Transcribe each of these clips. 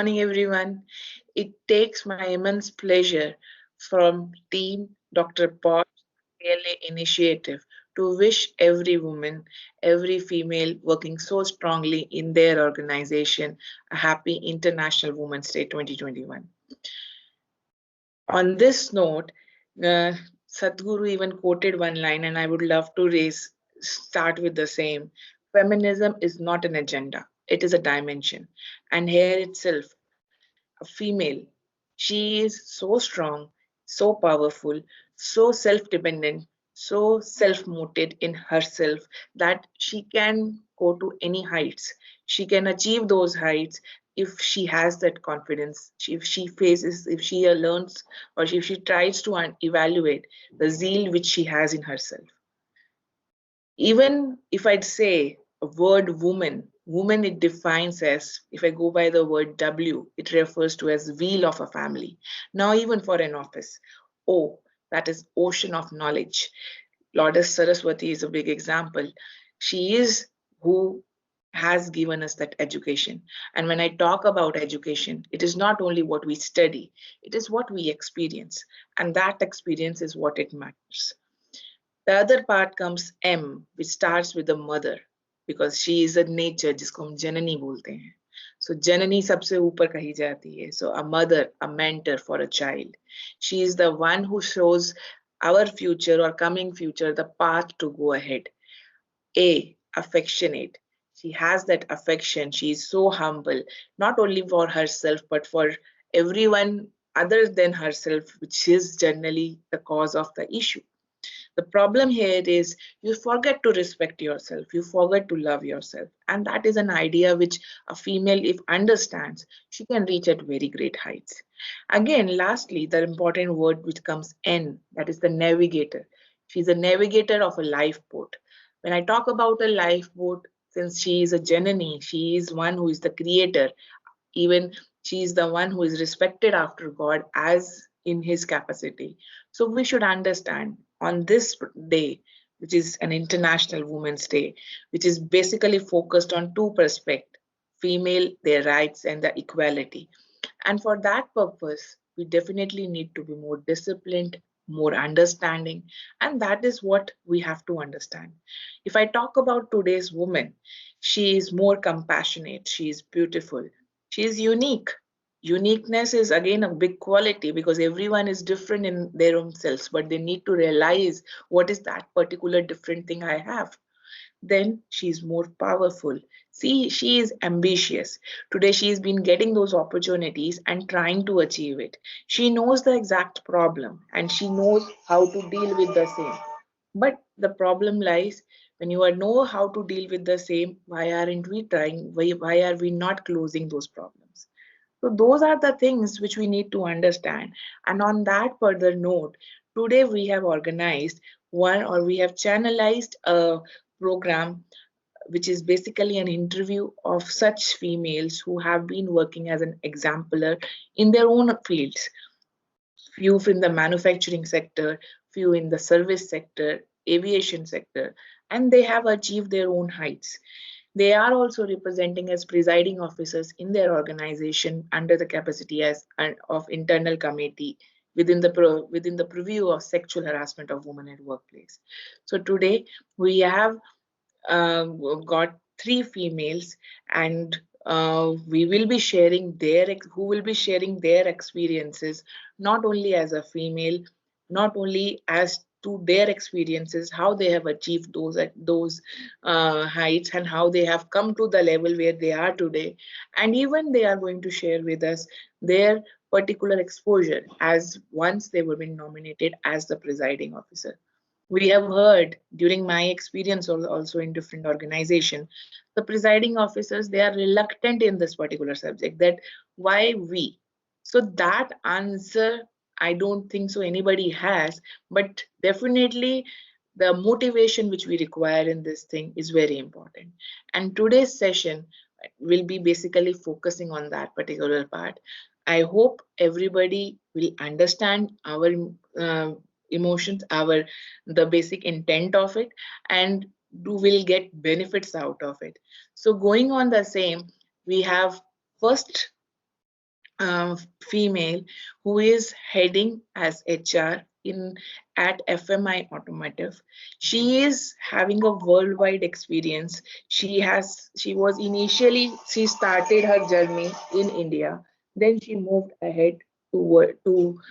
morning, everyone. It takes my immense pleasure from Team Dr. Paul K.L.A. Initiative to wish every woman, every female working so strongly in their organization a happy International Women's Day 2021. On this note, uh, Sadhguru even quoted one line, and I would love to start with the same. Feminism is not an agenda, it is a dimension. And here itself, a female, she is so strong, so powerful, so self dependent, so self motivated in herself that she can go to any heights. She can achieve those heights if she has that confidence, if she faces, if she learns, or if she tries to evaluate the zeal which she has in herself. Even if I'd say a word woman it defines as, if I go by the word W, it refers to as wheel of a family. Now even for an office, O, that is ocean of knowledge. Lourdes Saraswati is a big example. She is who has given us that education. And when I talk about education, it is not only what we study, it is what we experience. And that experience is what it matters. The other part comes M, which starts with the mother, because she is a nature जिसको हम जननी बोलते हैं. So जननी सबसे ऊपर कही जाती है. So a mother, a mentor for a child. She is the one who shows our future or coming future the path to go ahead. A, affectionate. She has that affection. She is so humble, not only for herself, but for everyone other than herself, which is generally the cause of the issue. The problem here is you forget to respect yourself, you forget to love yourself. And that is an idea which a female, if understands, she can reach at very great heights. Again, lastly, the important word which comes N, that is the navigator. She's a navigator of a lifeboat. When I talk about a lifeboat, since she is a Janani, she is one who is the creator. Even she is the one who is respected after God as in his capacity. So we should understand on this day, which is an International Women's Day, which is basically focused on two perspectives, female, their rights, and the equality. And for that purpose, we definitely need to be more disciplined, more understanding, and that is what we have to understand. If I talk about today's woman, she is more compassionate, she is beautiful, she is unique. Uniqueness is again a big quality because everyone is different in their own selves, but they need to realize what is that particular different thing I have. Then she's more powerful. See, she is ambitious. Today, she's been getting those opportunities and trying to achieve it. She knows the exact problem and she knows how to deal with the same. But the problem lies when you know how to deal with the same, why aren't we trying? Why are we not closing those problems? So those are the things which we need to understand. And on that further note, today we have organized one or we have channelized a program which is basically an interview of such females who have been working as an exemplar in their own fields. Few in the manufacturing sector, few in the service sector, aviation sector, and they have achieved their own heights. They are also representing as presiding officers in their organization under the capacity as of internal committee within the purview of sexual harassment of women at workplace. So today we have got three females, and we will be sharing who will be sharing their experiences, not only as a female, not only as to their experiences, how they have achieved those heights and how they have come to the level where they are today, and even they are going to share with us their particular exposure as once they were being nominated as the presiding officer. We have heard during my experience also in different organizations, the presiding officers, they are reluctant in this particular subject, that why we. So that answer, I don't think so anybody has, but definitely the motivation which we require in this thing is very important. And today's session will be basically focusing on that particular part. I hope everybody will understand our emotions, our the basic intent of it, and will get benefits out of it. So going on the same, we have first female who is heading as HR in at FMI Automotive. She is having a worldwide experience. She started her journey in India. Then she moved ahead to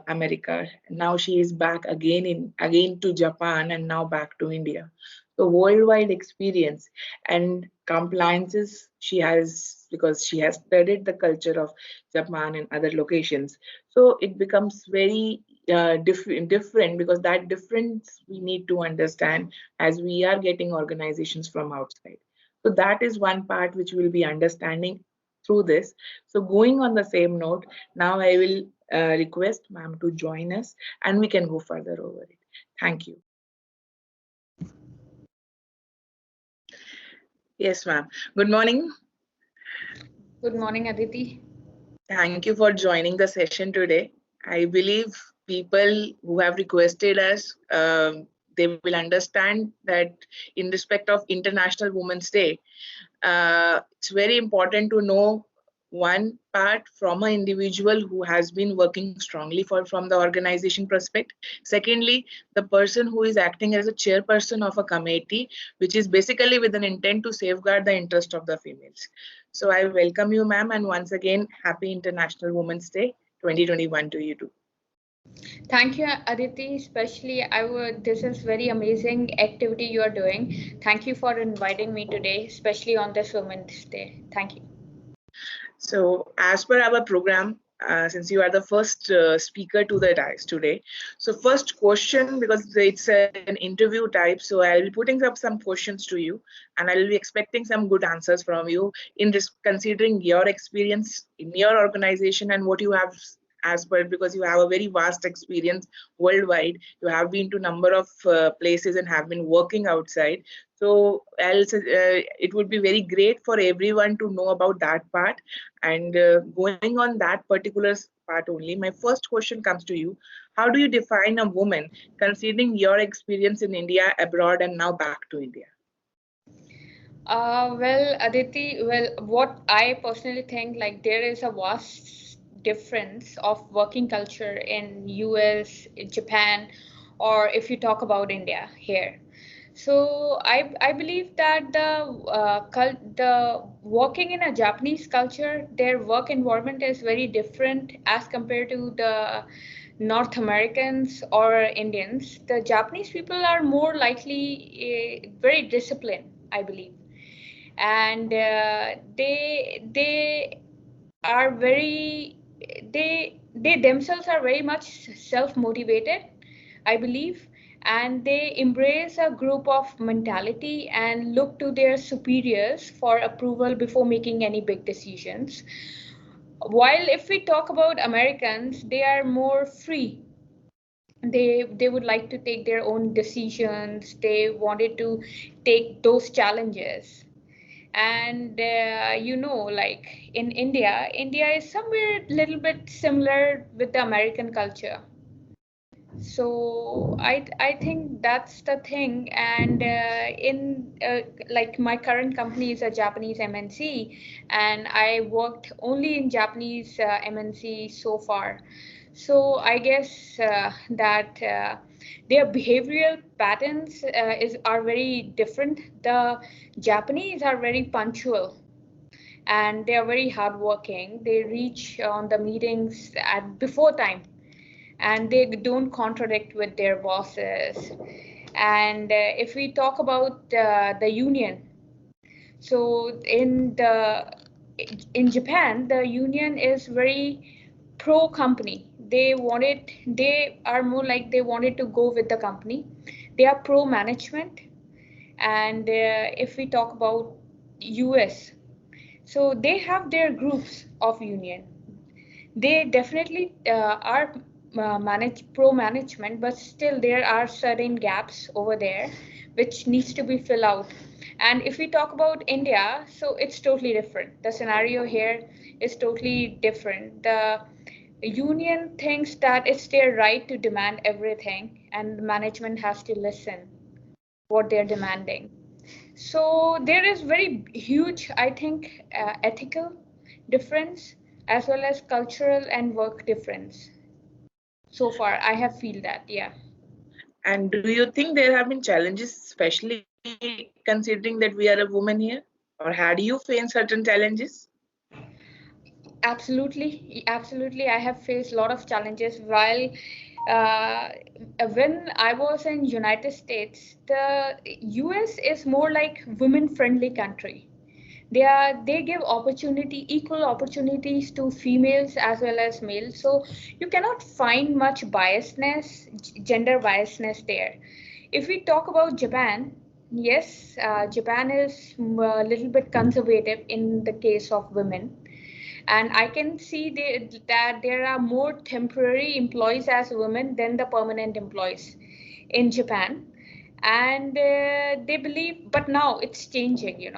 America. Now she is back again to Japan and now back to India. So worldwide experience and compliances she has because she has studied the culture of Japan and other locations. So it becomes very different because that difference we need to understand as we are getting organizations from outside. So that is one part which we'll be understanding through this. So going on the same note, now I will request ma'am to join us and we can go further over it. Thank you. Yes, ma'am. Good morning. Good morning, Aditi. Thank you for joining the session today. I believe people who have requested us, they will understand that in respect of International Women's Day, it's very important to know one part from an individual who has been working strongly from the organization perspective. Secondly, the person who is acting as a chairperson of a committee, which is basically with an intent to safeguard the interest of the females. So I welcome you, ma'am, and once again, happy International Women's Day 2021 to you too. Thank you, Aditi. Especially, this is very amazing activity you are doing. Thank you for inviting me today, especially on this Women's Day. Thank you. So, as per our program, since you are the first speaker to the dais today, so first question, because it's an interview type, so I'll be putting up some questions to you, and I'll be expecting some good answers from you in this, considering your experience in your organization and what you have as per, because you have a very vast experience worldwide. You have been to number of places and have been working outside. So else, it would be very great for everyone to know about that part. And going on that particular part only, my first question comes to you. How do you define a woman, considering your experience in India, abroad, and now back to India? Well, Aditi, what I personally think, like there is a vast difference of working culture in US, Japan, or if you talk about India here. So I believe that the working in a Japanese culture, their work environment is very different as compared to the North Americans or Indians. The Japanese people are more likely very disciplined, I believe, and they are very they themselves are very much self motivated, I believe, and they embrace a group of mentality and look to their superiors for approval before making any big decisions. While if we talk about Americans, they are more free. They would like to take their own decisions. They wanted to take those challenges. And like in India is somewhere a little bit similar with the American culture. So I think that's the thing. And in like my current company is a Japanese MNC, and I worked only in Japanese MNC so far. So I guess that their behavioral patterns are very different. The Japanese are very punctual and they are very hardworking. They reach on the meetings at before time, and they don't contradict with their bosses. And if we talk about the union, so in Japan, the union is very pro company. They are more like they wanted to go with the company. They are pro management. And if we talk about US, so they have their groups of union. They definitely are manage pro management, but still there are certain gaps over there which needs to be filled out. And if we talk about India, so it's totally different. The scenario here is totally different. The union thinks that it's their right to demand everything, and management has to listen what they're demanding. So there is very huge, I think, ethical difference as well as cultural and work difference. So far, I have feel that, yeah. And do you think there have been challenges, especially considering that we are a woman here? Or had you faced certain challenges? Absolutely, absolutely. I have faced a lot of challenges while uh, when I was in United States. The US is more like women-friendly country. They give opportunity, equal opportunities to females as well as males. So you cannot find much biasness, gender biasness there. If we talk about Japan, yes, Japan is a little bit conservative in the case of women, and I can see that there are more temporary employees as women than the permanent employees in Japan. And they believe, but now it's changing,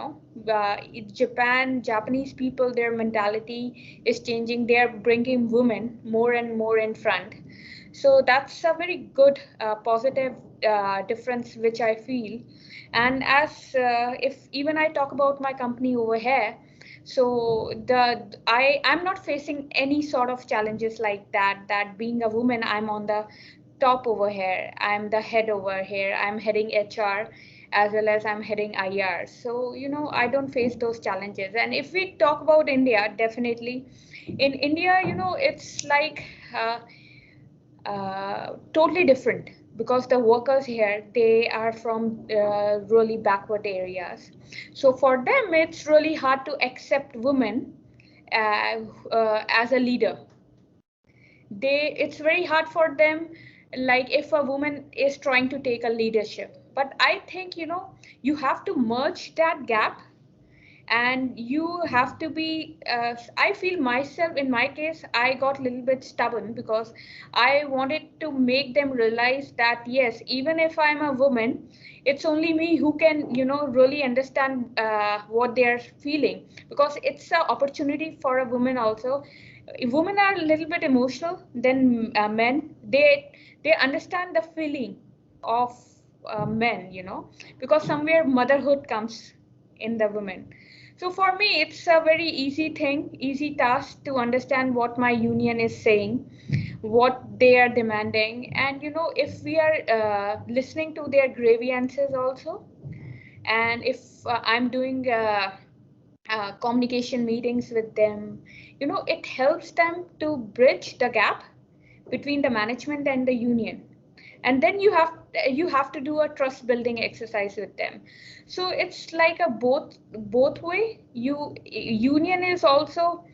Japanese people, their mentality is changing. They are bringing women more and more in front. So that's a very good positive difference which I feel. And as if even I talk about my company over here, so I'm not facing any sort of challenges like that being a woman, I'm on the top over here, I'm the head over here, I'm heading HR as well as I'm heading IR. So I don't face those challenges. And if we talk about India, definitely in India, it's like totally different, because the workers here, they are from really backward areas. So for them it's really hard to accept women as a leader. It's very hard for them, like if a woman is trying to take a leadership. But I think you have to merge that gap, and you have to be I feel myself, in my case I got a little bit stubborn, because I wanted to make them realize that yes, even if I'm a woman, it's only me who can really understand what they're feeling, because it's an opportunity for a woman also. Women are a little bit emotional than men. They understand the feeling of men, because somewhere motherhood comes in the women. So for me, it's a very easy thing, easy task to understand what my union is saying, what they are demanding, and if we are listening to their grievances also, and if I'm doing communication meetings with them, it helps them to bridge the gap between the management and the union. And then you have to do a trust building exercise with them. So it's like a both way. Union is also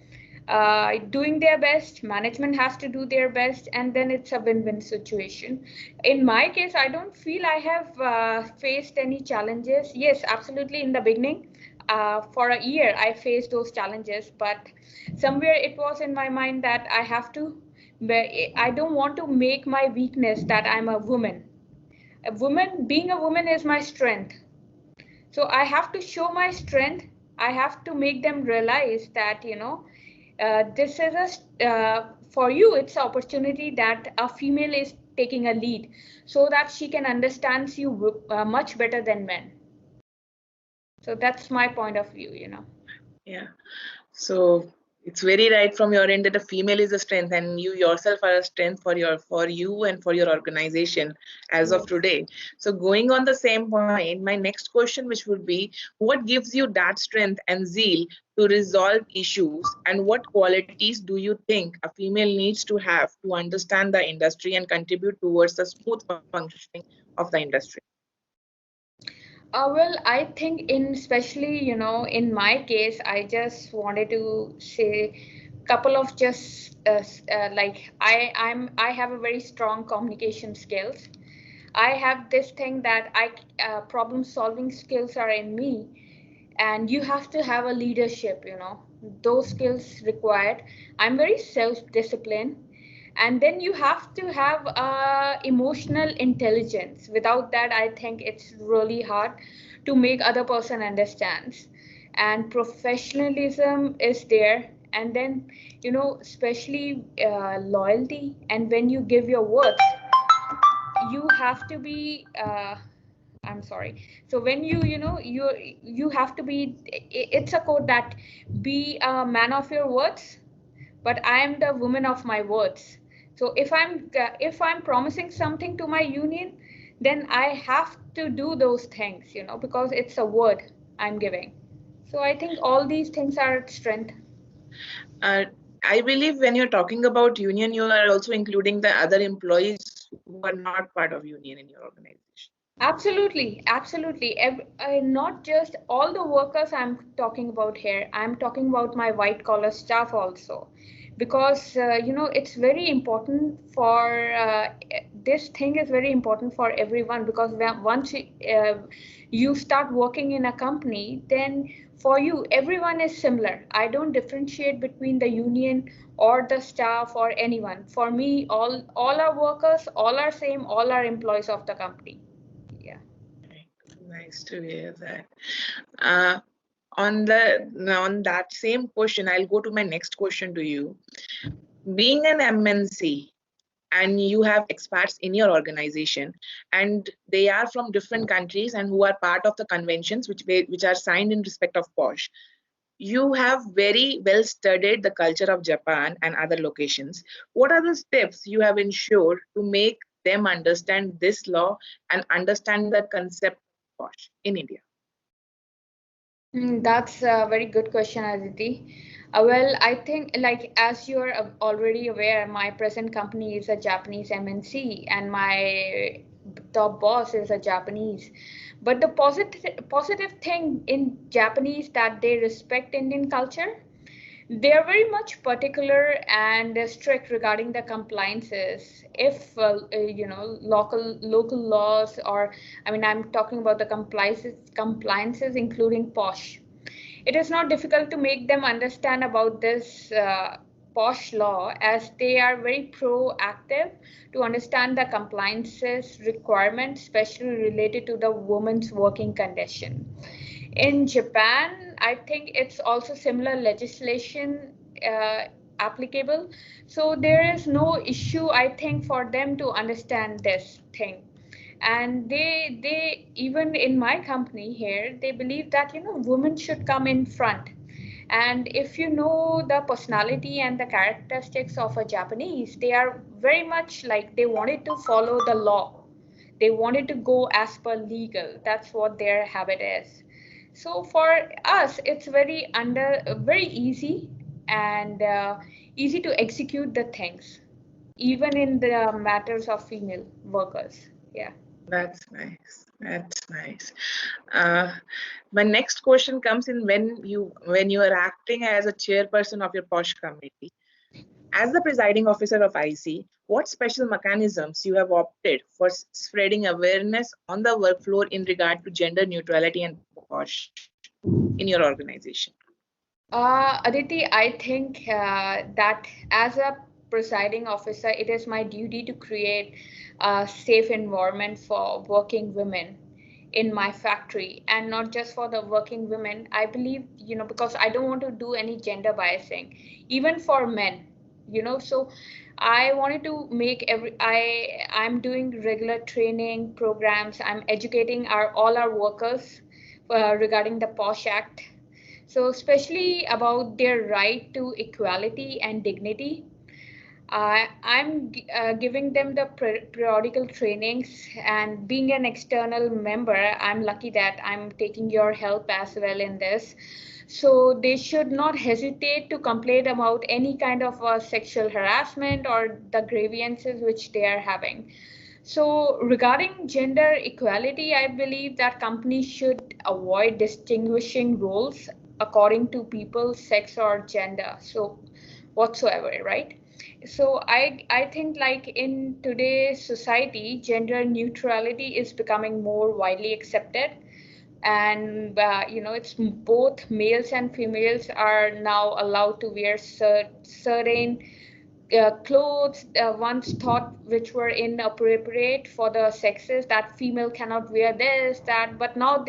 doing their best, management has to do their best, and then it's a win-win situation. In my case, I don't feel I have faced any challenges. Yes, absolutely, in the beginning, for a year I faced those challenges, but somewhere it was in my mind that I don't want to make my weakness that I'm a woman. Being a woman is my strength. So I have to show my strength. I have to make them realize that this is for you, it's an opportunity that a female is taking a lead, so that she can understand you much better than men. So that's my point of view. Yeah. So it's very right from your end that a female is a strength, and you yourself are a strength for you and for your organization as of Yes. today. So going on the same point, my next question, which would be, what gives you that strength and zeal to resolve issues, and what qualities do you think a female needs to have to understand the industry and contribute towards the smooth functioning of the industry? Well, I think especially, in my case, I just wanted to say couple of just like I have a very strong communication skills. I have this thing that I problem solving skills are in me, and you have to have a leadership, those skills required. I'm very self-disciplined, and then you have to have emotional intelligence. Without that, I think it's really hard to make other person understands. And professionalism is there, and then especially loyalty. And when you give your words, you have to be I'm sorry. So when you have to be, it's a code that be a man of your words, but I am the woman of my words. So if I'm promising something to my union, then I have to do those things, because it's a word I'm giving. So I think all these things are strength. Uh, I believe when you're talking about union, you are also including the other employees who are not part of union in your organization. Absolutely, absolutely. Not just all the workers I'm talking about here. I'm talking about my white collar staff also, because it's very important for this thing is very important for everyone, because once you start working in a company, then for you everyone is similar. I don't differentiate between the union or the staff or anyone. For me, all are workers, all are same, all are employees of the company. Yeah. Right. Nice to hear that. Uh, on that same question, I'll go to my next question to you. Being an MNC, and you have expats in your organization, and they are from different countries and who are part of the conventions which are signed in respect of POSH. You have very well studied the culture of Japan and other locations. What are the steps you have ensured to make them understand this law and understand the concept of POSH in India? That's a very good question, Aditi. Well, I think, like, as you're already aware, my present company is a Japanese MNC, and my top boss is a Japanese. But the positive thing in Japanese that they respect Indian culture. They are very much particular and strict regarding the compliances. If local laws, or I mean, I'm talking about the compliances including POSH. It is not difficult to make them understand about this POSH law, as they are very proactive to understand the compliances requirements, especially related to the woman's working condition. In Japan, I think it's also similar legislation applicable. So there is no issue, I think, for them to understand this thing. And they even in my company here, they believe that women should come in front. And if you know the personality and the characteristics of a Japanese, they are very much like they wanted to follow the law. They wanted to go as per legal. That's what their habit is. So for us, it's very easy, and easy to execute the things, even in the matters of female workers. Yeah. That's nice. That's nice. Uh, my next question comes in when you are acting as a chairperson of your POSH committee. As the presiding officer of IC, what special mechanisms you have opted for spreading awareness on the work floor in regard to gender neutrality and POSH in your organization? Aditi, I think that as a presiding officer, it is my duty to create a safe environment for working women in my factory, and not just for the working women. I believe, because I don't want to do any gender biasing, even for men, so I wanted to make I'm doing regular training programs. I'm educating all our workers regarding the POSH Act, so especially about their right to equality and dignity. I'm giving them the periodical trainings, and being an external member, I'm lucky that I'm taking your help as well in this. So they should not hesitate to complain about any kind of sexual harassment or the grievances which they are having. So regarding gender equality, I believe that companies should avoid distinguishing roles according to people, sex, or gender. So whatsoever, right? So I think, like, in today's society, gender neutrality is becoming more widely accepted, and it's both males and females are now allowed to wear certain clothes once thought which were inappropriate for the sexes, that female cannot wear this, that, but now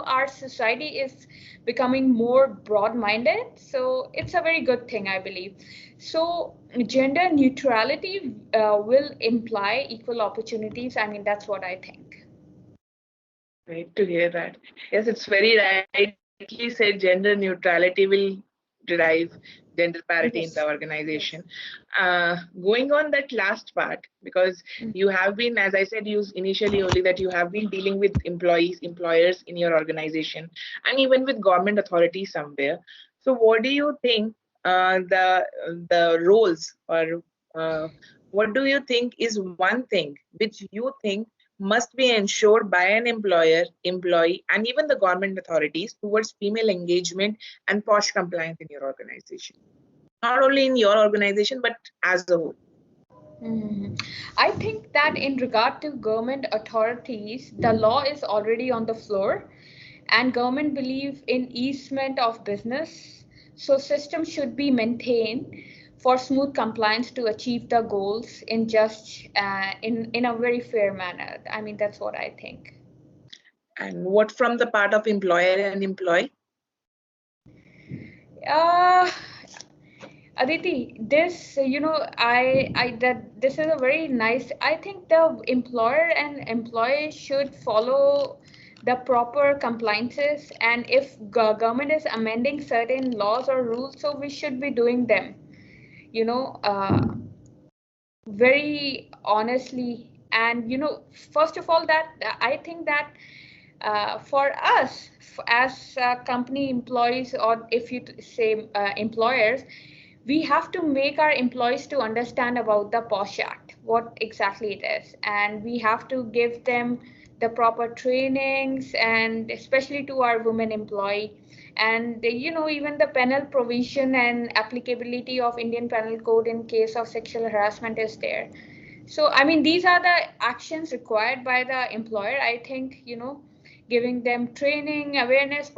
our society is becoming more broad minded, so it's a very good thing, I believe. So gender neutrality will imply equal opportunities. I mean, that's what I think. Great to hear that. Yes, it's very rightly said. Gender neutrality will drive gender parity in the organization. Yes, yes. Going on that last part, because you Mm. have been, as I said, you initially only that you have been dealing with employees, employers in your organization, and even with government authorities somewhere. So, what do you think the roles, or uh, what do you think is one thing which you think must be ensured by an employer, employee, and even the government authorities towards female engagement and posh compliance in your organization? Not only in your organization, but as a whole. Mhm. I think that in regard to government authorities, the law is already on the floor, and government believe in easement of business. So system should be maintained for smooth compliance to achieve the goals in just in a very fair manner. I mean, that's what I think. And what from the part of employer and employee? Uh, Aditi, this, that this is a very nice. I think the employer and employee should follow the proper compliances, and if government is amending certain laws or rules, so we should be doing them. You know, very honestly, and first of all, that I think that for us as company employees, or if you say employers, we have to make our employees to understand about the POSH Act, what exactly it is, and we have to give them the proper trainings, and especially to our women employee. And even the penal provision and applicability of Indian Penal Code in case of sexual harassment is there. So I mean, these are the actions required by the employer. I think giving them training, awareness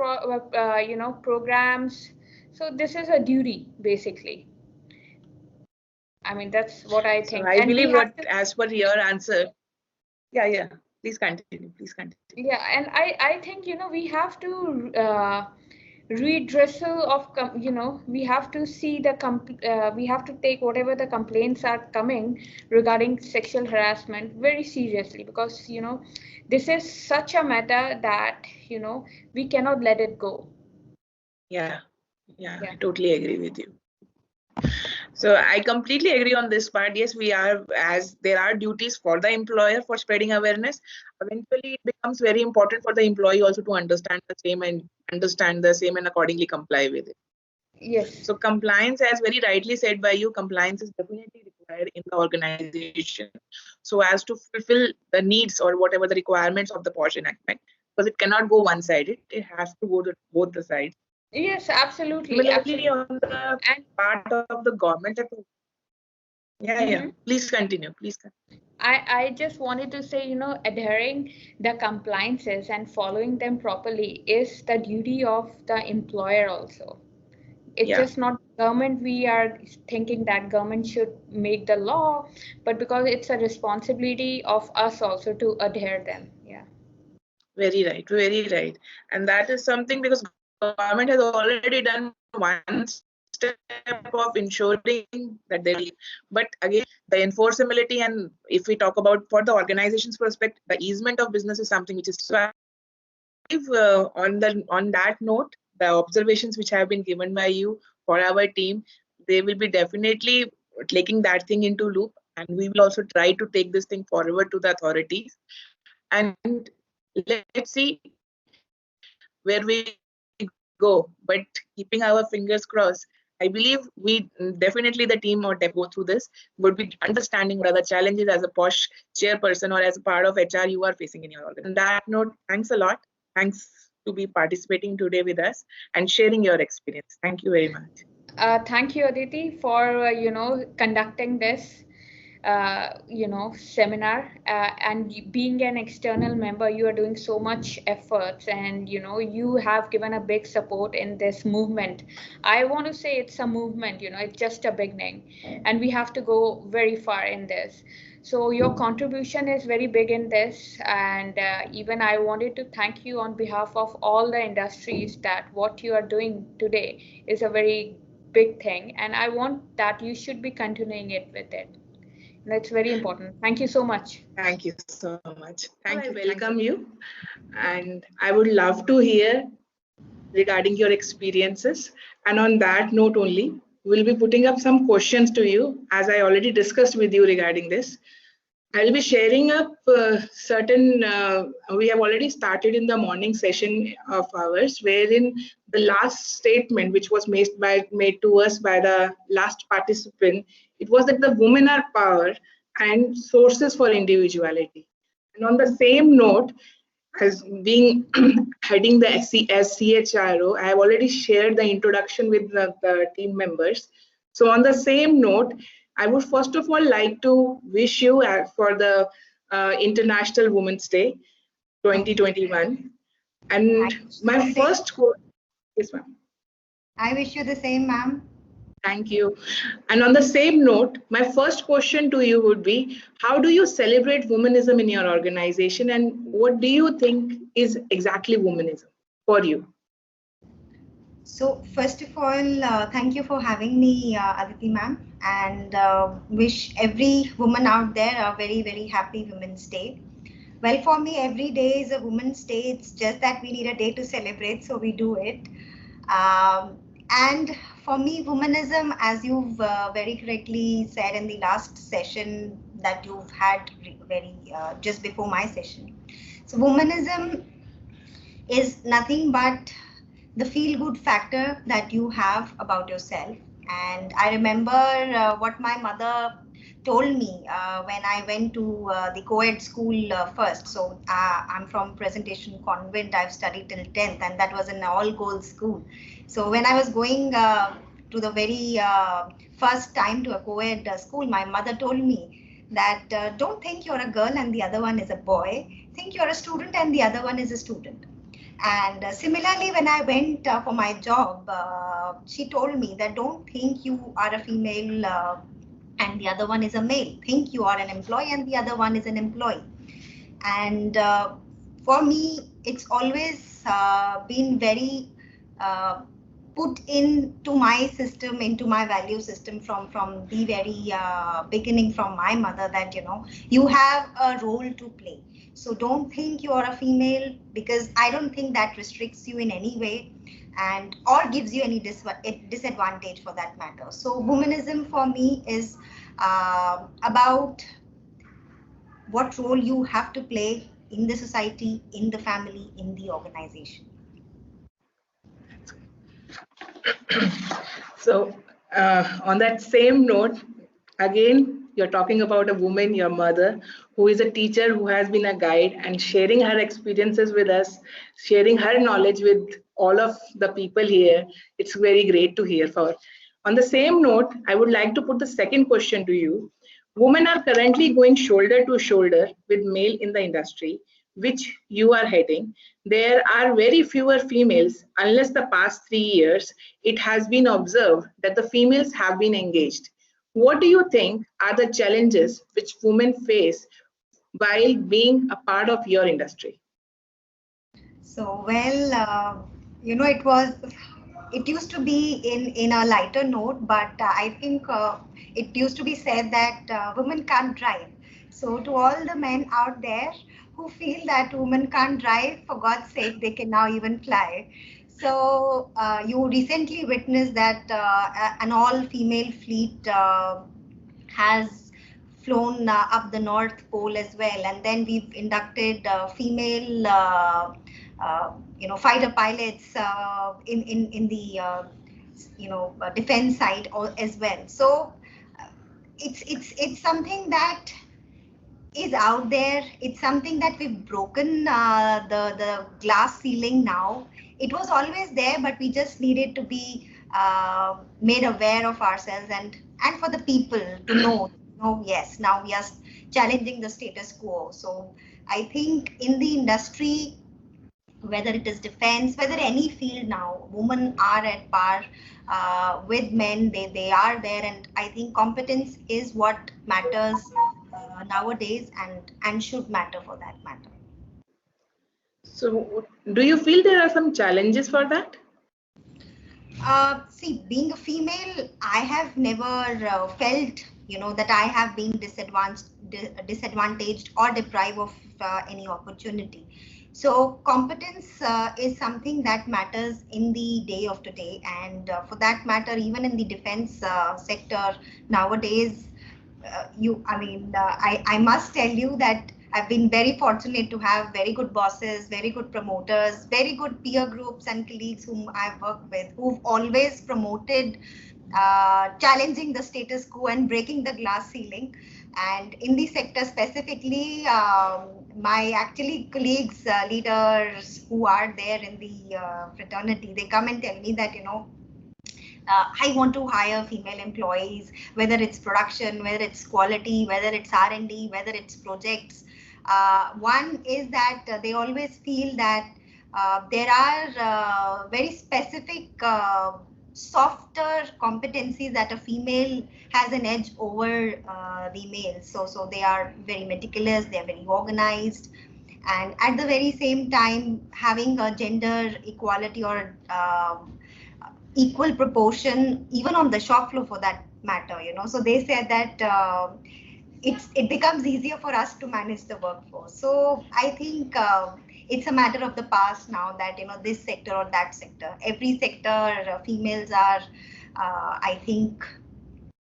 programs. So this is a duty basically. I mean, that's what I So think. I And we believe what, have to, as per your answer, yeah, yeah. Please continue. Please continue. yeah, and I think, we have to redressal of, we have to see we have to take whatever the complaints are coming regarding sexual harassment very seriously, because, this is such a matter that, we cannot let it go. Yeah, yeah, Yeah. I totally agree with you. So I completely agree on this part. Yes, we are, as there are duties for the employer for spreading awareness. Eventually, it becomes very important for the employee also to understand the same and accordingly comply with it. Yes. So compliance, as very rightly said by you, compliance is definitely required in the organization so as to fulfill the needs or whatever the requirements of the POSH enactment, because it cannot go one sided. It has to go to both the sides. Yes, absolutely, Similarly, absolutely. on the And part of the government, yeah, yeah. mhm. Please continue. Please continue. I just wanted to say, adhering the compliances and following them properly is the duty of the employer also. It's Yeah, just not government. We are thinking that government should make the law, but because it's a responsibility of us also to adhere them. Yeah. very right, very right. And that is something because government has already done one step of ensuring that there is, but again, the enforceability, and if we talk about for the organization's perspective, the easement of business is something which is still lacking. So I believe on that note, the observations which have been given by you for our team, they will be definitely taking that thing into loop, and we will also try to take this thing forward to the authorities. And let's see where we go. But keeping our fingers crossed, I believe we definitely the team or dep go through this would be understanding what are the challenges as a posh chairperson or as a part of HR you are facing in your organization. On that note, thanks a lot. Thanks to be participating today with us and sharing your experience. Thank you very much. Thank you, Aditi, for conducting this seminar, and being an external member, you are doing so much efforts, and you have given a big support in this movement. I want to say it's a movement. It's just a beginning, and we have to go very far in this. So your contribution is very big in this, and even I wanted to thank you on behalf of all the industries, that what you are doing today is a very big thing, and I want that you should be continuing it with it. That's very important. Thank you so much. Thank you so much. Thank you. I welcome you. And I would love to hear regarding your experiences. And on that note only, we'll be putting up some questions to you, as I already discussed with you regarding this. I'll be sharing up certain, we have already started in the morning session of ours, wherein the last statement, which was made to us by the last participant, it was that the women are power and sources for individuality. And on the same note, as being heading the as CHRO, I have already shared the introduction with the team members. So on the same note, I would first of all like to wish you for the International Women's Day Thank you. 2021. I And wish you the my same. first quote, yes, ma'am. I wish you the same, ma'am. Thank you. And on the same note, my first question to you would be, how do you celebrate womanism in your organization, and what do you think is exactly womanism for you? So, first of all, thank you for having me, Aditi, ma'am, and wish every woman out there a very, very happy Women's Day. Well, for me, every day is a Women's Day. It's just that we need a day to celebrate, so we do it. And for me, womanism, as you've very correctly said in the last session that you've had very just before my session. So, womanism is nothing but the feel good factor that you have about yourself. And I remember what my mother told me when I went to the co-ed school first. So I'm from Presentation Convent. I've studied till 10th, and that was an all girls school. So when I was going to the very first time to a co-ed school, my mother told me that don't think you're a girl and the other one is a boy. Think you're a student and the other one is a student. And similarly, when I went for my job, she told me that don't think you are a female and the other one is a male. Think you are an employee and the other one is an employee. And for me, it's always been very put into my system, into my value system from the very beginning, from my mother, that you have a role to play. So don't think you are a female, because I don't think that restricts you in any way, and or gives you any disadvantage for that matter. So womanism for me is about what role you have to play in the society, in the family, in the organization. So, on that same note, again, you're talking about a woman, your mother, who is a teacher, who has been a guide and sharing her experiences with us, sharing her knowledge with all of the people here. It's very great to hear for. On the same note, I would like to put the second question to you. Women are currently going shoulder to shoulder with male in the industry, which you are heading. There are very fewer females, unless the past 3 years, it has been observed that the females have been engaged. What do you think are the challenges which women face while being a part of your industry? So, well, it used to be in a lighter note, but I think it used to be said that women can't drive. So, to all the men out there who feel that women can't drive, for God's sake, they can now even fly. So, you recently witnessed that an all-female fleet has flown up the North Pole as well, and then we've inducted female, fighter pilots in the defense side as well. So it's something that is out there. It's something that we've broken the glass ceiling now. It was always there, but we just needed to be made aware of ourselves, and for the people to know. Yes, now we are challenging the status quo. So I think in the industry, whether it is defense, whether any field now, women are at par with men. They are there, and I think competence is what matters nowadays, and should matter for that matter. So, do you feel there are some challenges for that? See, being a female, I have never felt that I have been disadvantaged or deprived of any opportunity. So competence is something that matters in the day of today, and for that matter, even in the defense sector nowadays, I must tell you that I've been very fortunate to have very good bosses, very good promoters, very good peer groups and colleagues whom I've worked with, who've always promoted challenging the status quo and breaking the glass ceiling. And in the sector specifically, my actually colleagues, leaders who are there in the fraternity, they come and tell me that, I want to hire female employees, whether it's production, whether it's quality, whether it's R&D, whether it's projects. One is that they always feel that there are very specific softer competencies that a female has an edge over the male. So they are very meticulous, they are very organized, and at the very same time having a gender equality or equal proportion even on the shop floor for that matter. So they said that it becomes easier for us to manage the workforce. So I think it's a matter of the past now that this sector or that sector, every sector, females are I think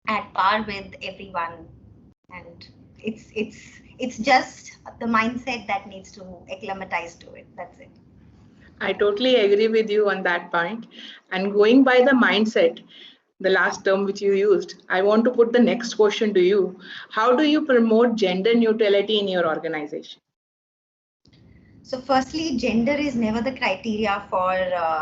at par with everyone, and it's just the mindset that needs to acclimatize to it. That's it. I totally agree with you on that point. And going by the mindset, the last term which you used, I want to put the next question to you. How do you promote gender neutrality in your organization? So firstly, gender is never the criteria for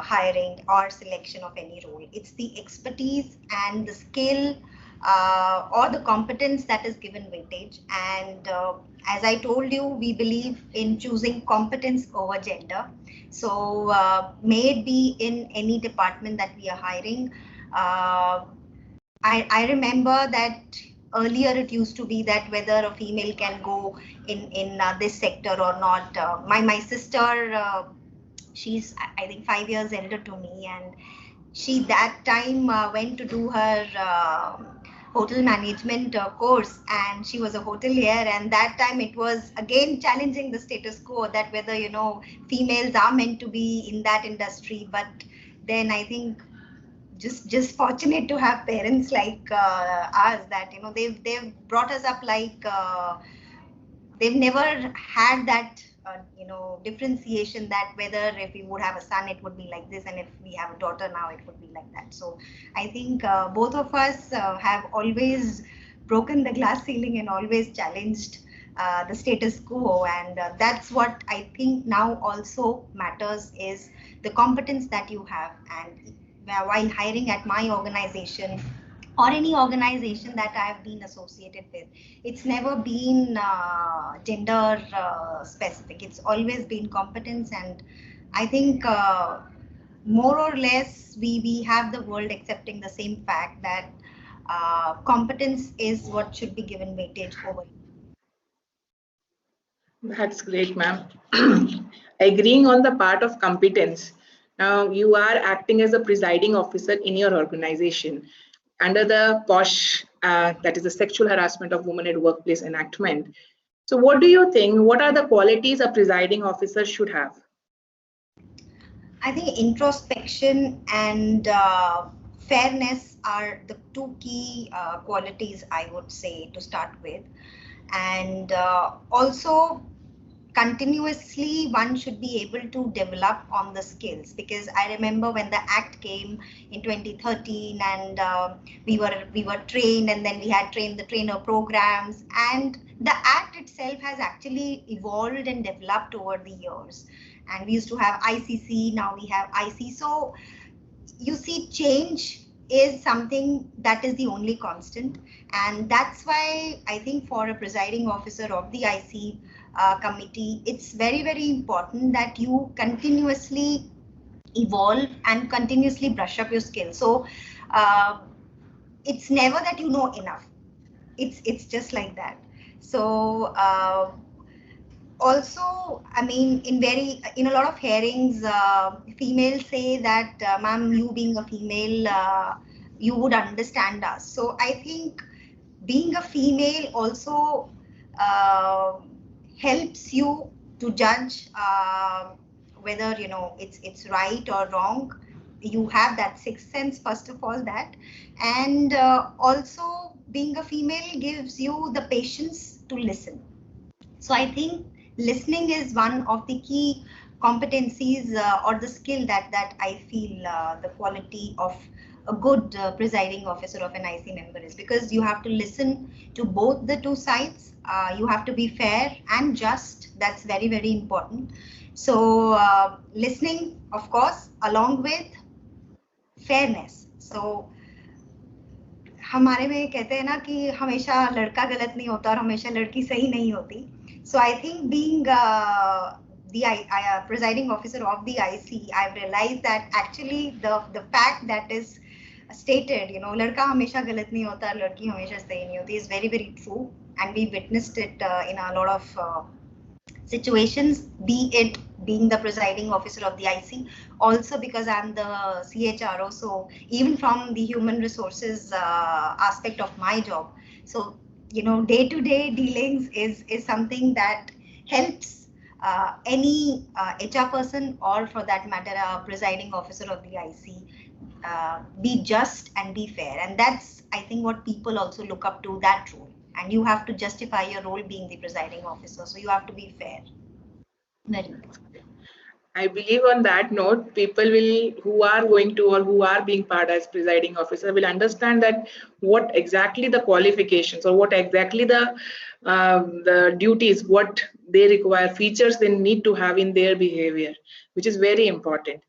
hiring or selection of any role. It's the expertise and the skill or the competence that is given weightage. And as I told you, we believe in choosing competence over gender. So may it be in any department that we are hiring. I remember that earlier it used to be that whether a female can go in this sector or not. My sister, she's I think 5 years elder to me, and she that time went to do her hotel management course, and she was a hotelier, and that time it was again challenging the status quo that whether females are meant to be in that industry. But then I think just fortunate to have parents like us that they've brought us up like they've never had that differentiation that whether if we would have a son it would be like this, and if we have a daughter now it would be like that. So I think both of us have always broken the glass ceiling and always challenged the status quo, and that's what I think now also matters is the competence that you have. And while hiring at my organization or any organization that I have been associated with, it's never been gender specific. It's always been competence, and I think more or less we have the world accepting the same fact that competence is what should be given weightage over. That's great, ma'am. Agreeing on the part of competence. Now, you are acting as a presiding officer in your organization under the POSH, that is the Sexual Harassment of Women at Workplace enactment. So, what do you think? What are the qualities a presiding officer should have? I think introspection and fairness are the two key qualities I would say to start with. And also continuously one should be able to develop on the skills, because I remember when the act came in 2013, and we were trained, and then we had trained the trainer programs, and the act itself has actually evolved and developed over the years. And we used to have ICC, now we have IC. So you see, change is something that is the only constant, and that's why I think for a presiding officer of the IC committee, it's very, very important that you continuously evolve and continuously brush up your skills. So it's never that you know enough. It's just like that. So also, I mean, in a lot of hearings, females say that, ma'am, you being a female, you would understand us. So I think being a female also uh, helps you to judge whether it's right or wrong. You have that sixth sense, first of all, that. And also being a female gives you the patience to listen. So I think listening is one of the key competencies or the skill that I feel the quality of a good presiding officer of an IC member is, because you have to listen to both the two sides. You have to be fair and just. That's very, very important. So listening, of course, along with fairness. So हमारे में कहते हैं ना कि हमेशा लड़का गलत नहीं होता और हमेशा लड़की सही नहीं होती. So I think being the presiding officer of the IC, I've realized that actually the fact that is stated, लड़का हमेशा गलत नहीं होता, लड़की हमेशा सही नहीं होती, is very, very true, and we witnessed it in a lot of situations, be it being the presiding officer of the IC, also because I'm the CHRO, so even from the human resources aspect of my job, so day-to-day dealings is something that helps any HR person, or for that matter a presiding officer of the IC, be just and be fair. And that's, I think, what people also look up to, that role. And you have to justify your role being the presiding officer, so you have to be fair. Very important. I believe on that note, people will, who are going to or who are being part as presiding officer, will understand that what exactly the qualifications or what exactly the duties, what they require, features they need to have in their behavior, which is very important.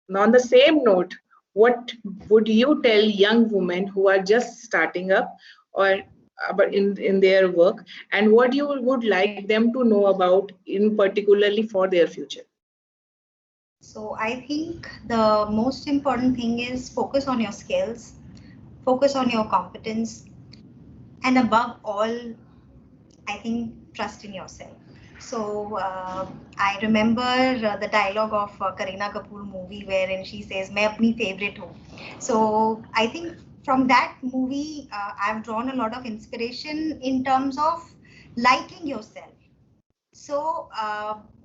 Now, on the same note, what would you tell young women who are just starting up or but in their work, and what you would like them to know about in particularly for their future? So I think the most important thing is focus on your skills, focus on your competence, and above all, I think trust in yourself. So I remember the dialogue of Kareena Kapoor movie wherein she says, "मैं अपनी favorite हूँ." So I think from that movie, I've drawn a lot of inspiration in terms of liking yourself. So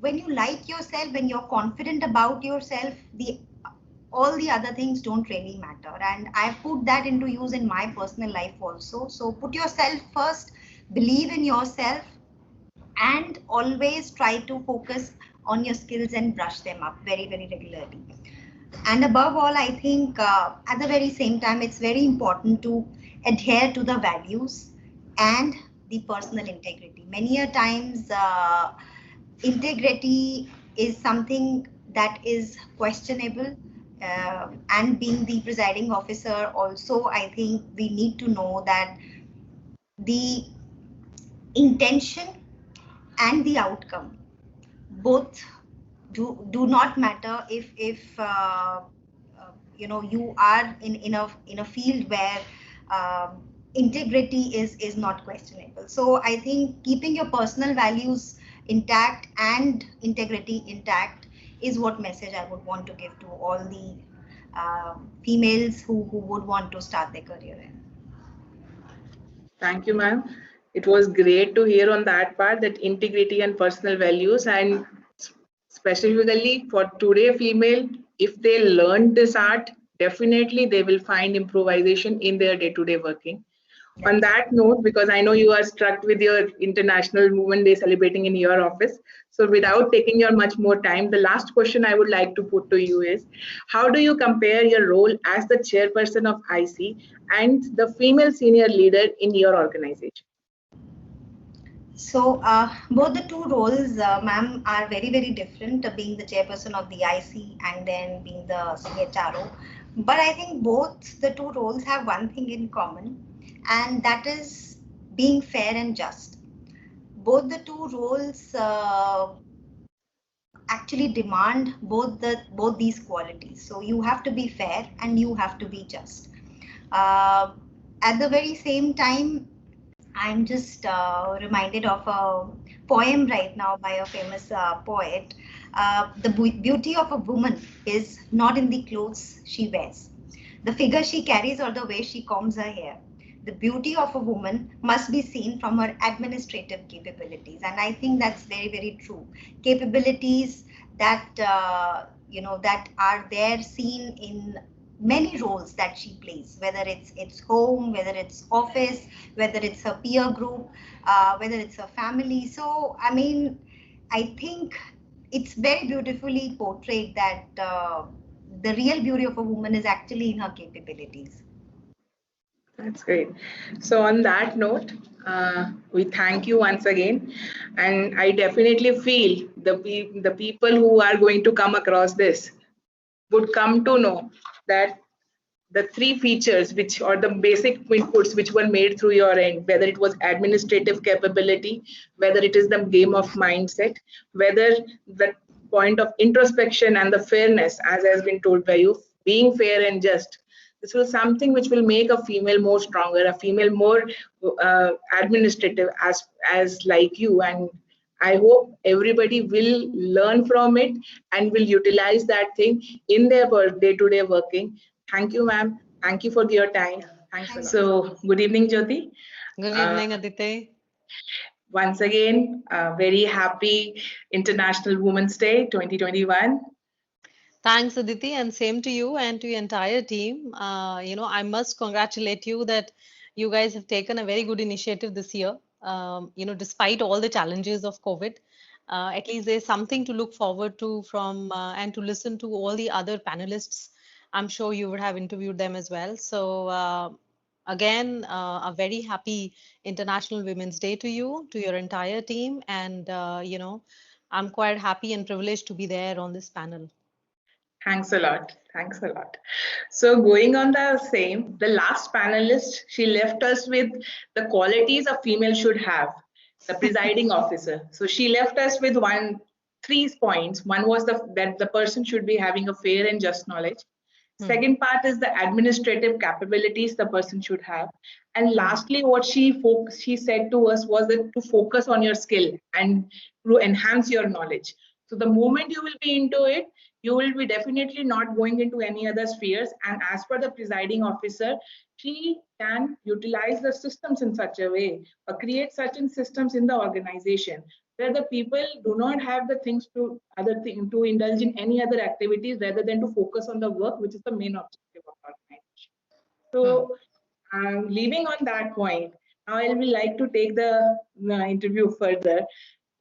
when you like yourself, when you're confident about yourself, the all the other things don't really matter. And I've put that into use in my personal life also. So put yourself first, believe in yourself, and always try to focus on your skills and brush them up very, very regularly. And above all, I think at the very same time, it's very important to adhere to the values and the personal integrity. Many a times, integrity is something that is questionable. And being the presiding officer, also, I think we need to know that the intention and the outcome both do not matter if you are in a field where integrity is not questionable. So I think keeping your personal values intact and integrity intact is what message I would want to give to all the females who would want to start their career in. Thank you, ma'am. It was great to hear on that part, that integrity and personal values, and specifically for today female, if they learn this art, definitely they will find improvisation in their day-to-day working. On that note, because I know you are struck with your International Women Day celebrating in your office, so without taking your much more time, the last question I would like to put to you is, how do you compare your role as the chairperson of IC and the female senior leader in your organization? So both the two roles, ma'am, are very, very different, being the chairperson of the IC and then being the CHRO. But I think both the two roles have one thing in common, and that is being fair and just. Both the two roles actually demand both these qualities. So you have to be fair and you have to be just. At the very same time, I'm just reminded of a poem right now by a famous poet. The beauty of a woman is not in the clothes she wears, the figure she carries, or the way she combs her hair. the beauty of a woman must be seen from her administrative capabilities. And I think that's very, very true. Capabilities that, that are there seen in many roles that she plays, whether it's home, whether it's office, whether it's her peer group, whether it's her family. So, I mean, I think it's very beautifully portrayed that the real beauty of a woman is actually in her capabilities. That's great. So, on that note, we thank you once again, and I definitely feel the people who are going to come across this would come to know that the three features which or the basic inputs which were made through your end, whether it was administrative capability, whether it is the game of mindset, whether the point of introspection and the fairness, as has been told by you, being fair and just. This was something which will make a female more stronger, a female more administrative as like you. And I hope everybody will learn from it and will utilize that thing in their day-to-day working. Thank you, ma'am. Thank you for your time. Thanks a lot. Thank you. So, good evening, Jyoti. Good Uh, evening, Aditi. Once again, very happy International Women's Day 2021. Thanks, Aditi, and same to you and to your entire team. I must congratulate you that you guys have taken a very good initiative this year. Despite all the challenges of COVID, at least there's something to look forward to from and to listen to all the other panelists. I'm sure you would have interviewed them as well. So, again, a very happy International Women's Day to you, to your entire team, and I'm quite happy and privileged to be there on this panel. Thanks a lot. Thanks a lot. So, going on the same, the last panelist, she left us with the qualities a female should have, the presiding officer. So, she left us with three points. One was that the person should be having a fair and just knowledge. Second part is the administrative capabilities the person should have. And lastly, what she said to us was that to focus on your skill and to enhance your knowledge. So the moment you will be into it, you will be definitely not going into any other spheres. And as per the presiding officer, she can utilize the systems in such a way or create certain systems in the organization where the people do not have the things to indulge in any other activities rather than to focus on the work, which is the main objective of organization. So, leaving on that point, now I will like to take the interview further.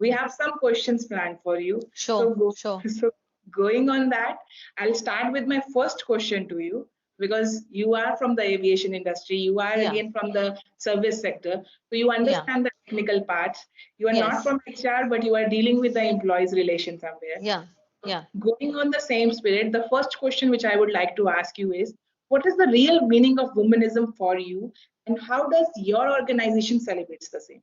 We have some questions planned for you. Sure, sure. So going on that, I'll start with my first question to you because you are from the aviation industry, you are Yeah. again from the service sector, so you Yeah. understand the technical parts. You are not Yes. from HR, but you are dealing with the employees relation somewhere. Yeah. Yeah. Going on the same spirit, the first question which I would like to ask you is, what is the real meaning of womanism for you, and how does your organization celebrates the same?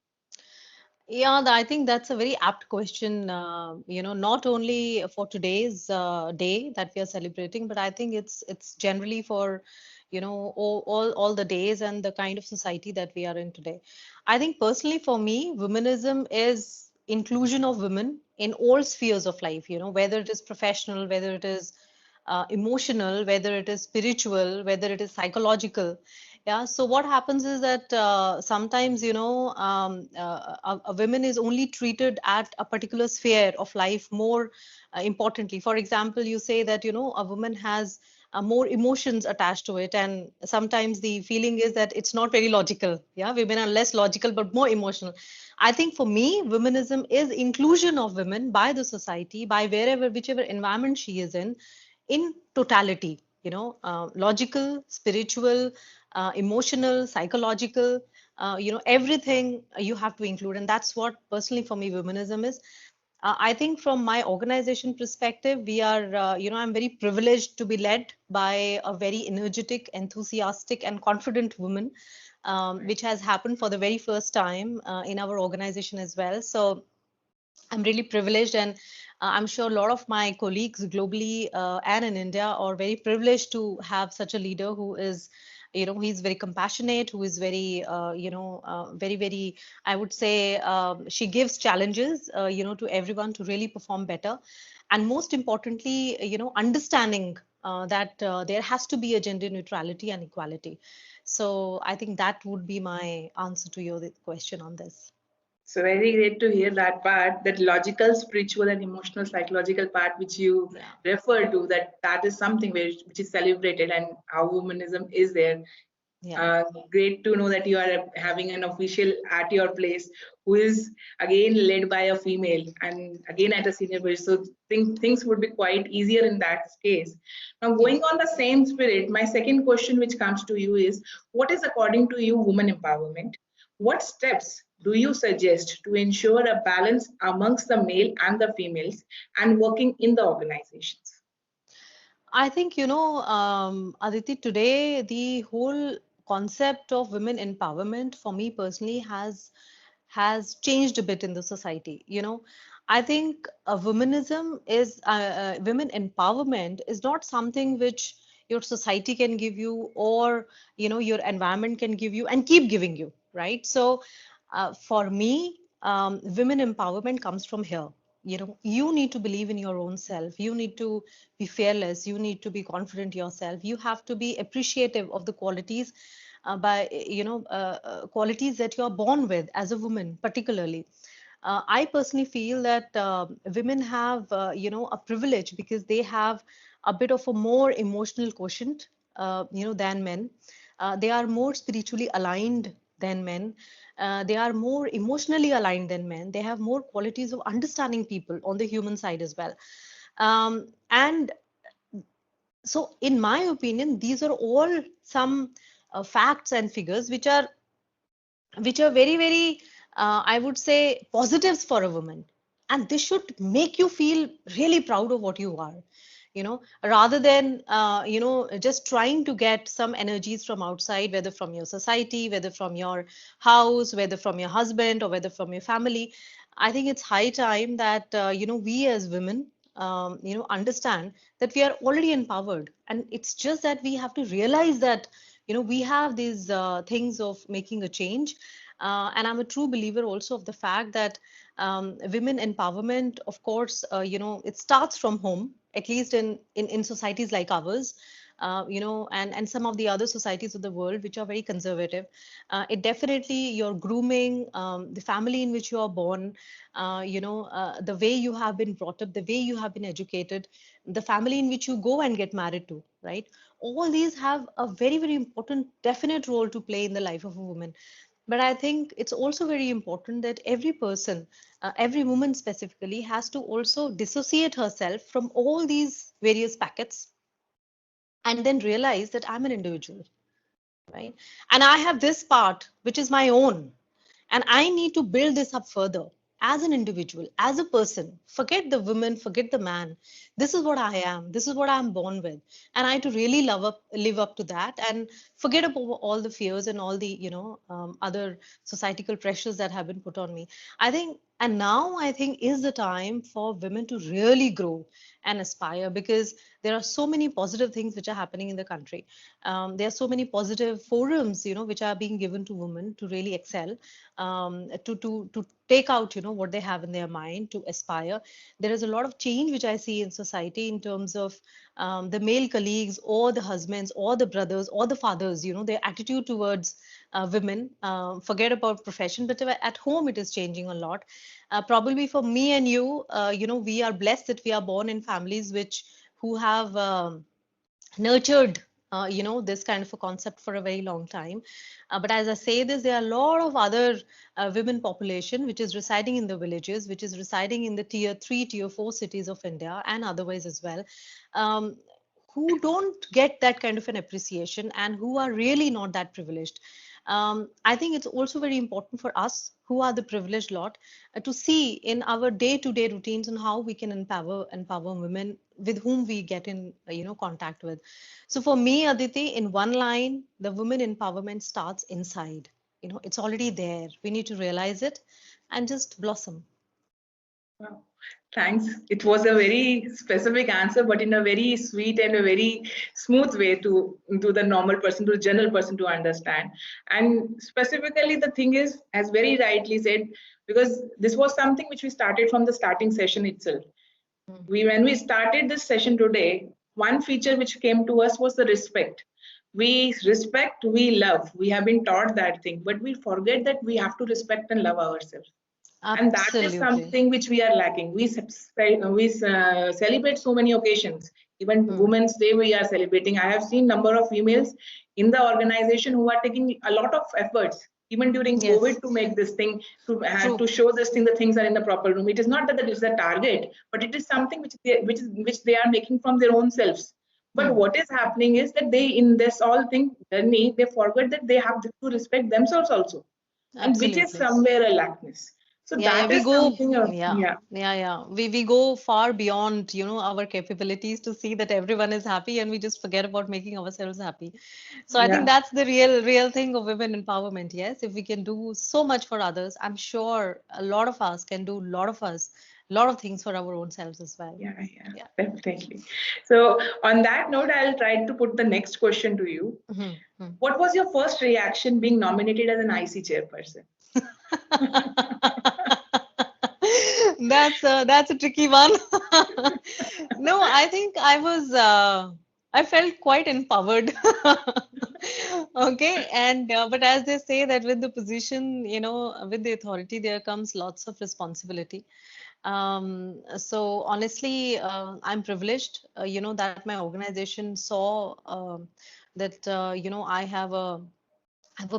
Yeah, I think that's a very apt question. Not only for today's day that we are celebrating, but I think it's generally for, all the days and the kind of society that we are in today. I think personally for me, womanism is inclusion of women in all spheres of life. Whether it is professional, whether it is emotional, whether it is spiritual, whether it is psychological. Yeah, so what happens is that sometimes, a woman is only treated at a particular sphere of life more importantly. For example, you say that, a woman has more emotions attached to it. And sometimes the feeling is that it's not very logical. Yeah, women are less logical, but more emotional. I think for me, womanism is inclusion of women by the society, by whichever environment she is in totality, logical, spiritual, emotional, psychological, everything you have to include. And that's what personally for me, womanism is. I think from my organization perspective, we are, I'm very privileged to be led by a very energetic, enthusiastic, and confident woman, which has happened for the very first time in our organization as well. So I'm really privileged, and I'm sure a lot of my colleagues globally and in India are very privileged to have such a leader who is, he's very compassionate, who is very, very, very, I would say, she gives challenges, to everyone to really perform better. And most importantly, understanding that there has to be a gender neutrality and equality. So I think that would be my answer to your question on this. So very great to hear that part, that logical, spiritual, and emotional, psychological part which you Yeah. refer to. That is something which is celebrated, and how womanism is there. Yeah. Great to know that you are having an official at your place who is again led by a female and again at a senior position. So things would be quite easier in that case. Now, Yeah. going on the same spirit, my second question which comes to you is, what is according to you woman empowerment? What steps do you suggest to ensure a balance amongst the male and the females and working in the organizations? I think, Aditi, today the whole concept of women empowerment for me personally has changed a bit in the society. I think women empowerment is not something which your society can give you, or your environment can give you and keep giving you, right? So for me, women empowerment comes from here. You need to believe in your own self. You need to be fearless. You need to be confident yourself. You have to be appreciative of the qualities, qualities that you're born with as a woman, particularly. I personally feel that women have, a privilege because they have a bit of a more emotional quotient, than men. They are more spiritually aligned than men. They are more emotionally aligned than men. They have more qualities of understanding people on the human side as well. And so, in my opinion, these are all some facts and figures which are very, very, I would say, positives for a woman. And this should make you feel really proud of what you are, rather than, just trying to get some energies from outside, whether from your society, whether from your house, whether from your husband, or whether from your family. I think it's high time that, we as women, understand that we are already empowered. And it's just that we have to realize that, we have these things of making a change. And I'm a true believer also of the fact that women empowerment, of course, it starts from home, at least in societies like ours, and some of the other societies of the world which are very conservative. It definitely, your grooming, the family in which you are born, the way you have been brought up, the way you have been educated, the family in which you go and get married to, right? All these have a very, very important, definite role to play in the life of a woman. But I think it's also very important that every person, every woman specifically, has to also dissociate herself from all these various packets and then realize that I'm an individual, right? And I have this part which is my own, and I need to build this up further as an individual, as a person. Forget the woman, forget the man. This is what I am. This is what I'm born with. And I had to really live up to that and forget about all the fears and all the, other societal pressures that have been put on me. I think, and now I think is the time for women to really grow and aspire, because there are so many positive things which are happening in the country. There are so many positive forums, which are being given to women to really excel, to take out, what they have in their mind, to aspire. There is a lot of change which I see in society in terms of the male colleagues or the husbands or the brothers or the fathers, their attitude towards women. Forget about profession, but at home it is changing a lot. Probably for me and you, we are blessed that we are born in families which who have nurtured this kind of a concept for a very long time. But as I say this, there are a lot of other women population which is residing in the villages, which is residing in the tier 3, tier 4 cities of India and otherwise as well, um, who don't get that kind of an appreciation and who are really not that privileged. I think it's also very important for us who are the privileged lot to see in our day-to-day routines and how we can empower women with whom we get in contact with. So for me, Aditi, in one line, the women empowerment starts inside. It's already there. We need to realize it and just blossom. Wow. Thanks. It was a very specific answer, but in a very sweet and a very smooth way to the normal person, to the general person to understand. And specifically, the thing is, as very rightly said, because this was something which we started from the starting session itself. Mm. When we started this session today, one feature which came to us was the respect. We respect, we love. We have been taught that thing, but we forget that we have to respect and love ourselves. And that is Absolutely. something which we are lacking. We celebrate so many occasions. Even Hmm. Women's Day we are celebrating. I have seen number of females in the organization who are taking a lot of efforts even during Yes, COVID to make this thing, true. to show this thing, the things are in the proper room. It is not that it is a target, but it is something which they are making from their own selves. But Hmm. what is happening is that they, in this all thing journey, they forget that they have to respect themselves also, and which is Absolutely. somewhere a lackness. So Yeah, yeah, that we is go, something, yeah, yeah, yeah. We go far beyond, our capabilities to see that everyone is happy, and we just forget about making ourselves happy. So I think yeah, that's the real thing of women empowerment. Yes, if we can do so much for others, I'm sure a lot of us can do a lot of things for our own selves as well. yeah, yeah, Yeah. definitely. So on that note, I'll try to put the next question to you. Mhm. What was your first reaction being nominated as an IC chairperson? That's a tricky one. No, I think I felt quite empowered. Okay, and but as they say that with the position, with the authority, there comes lots of responsibility. So honestly, I'm privileged, that my organization saw that I have a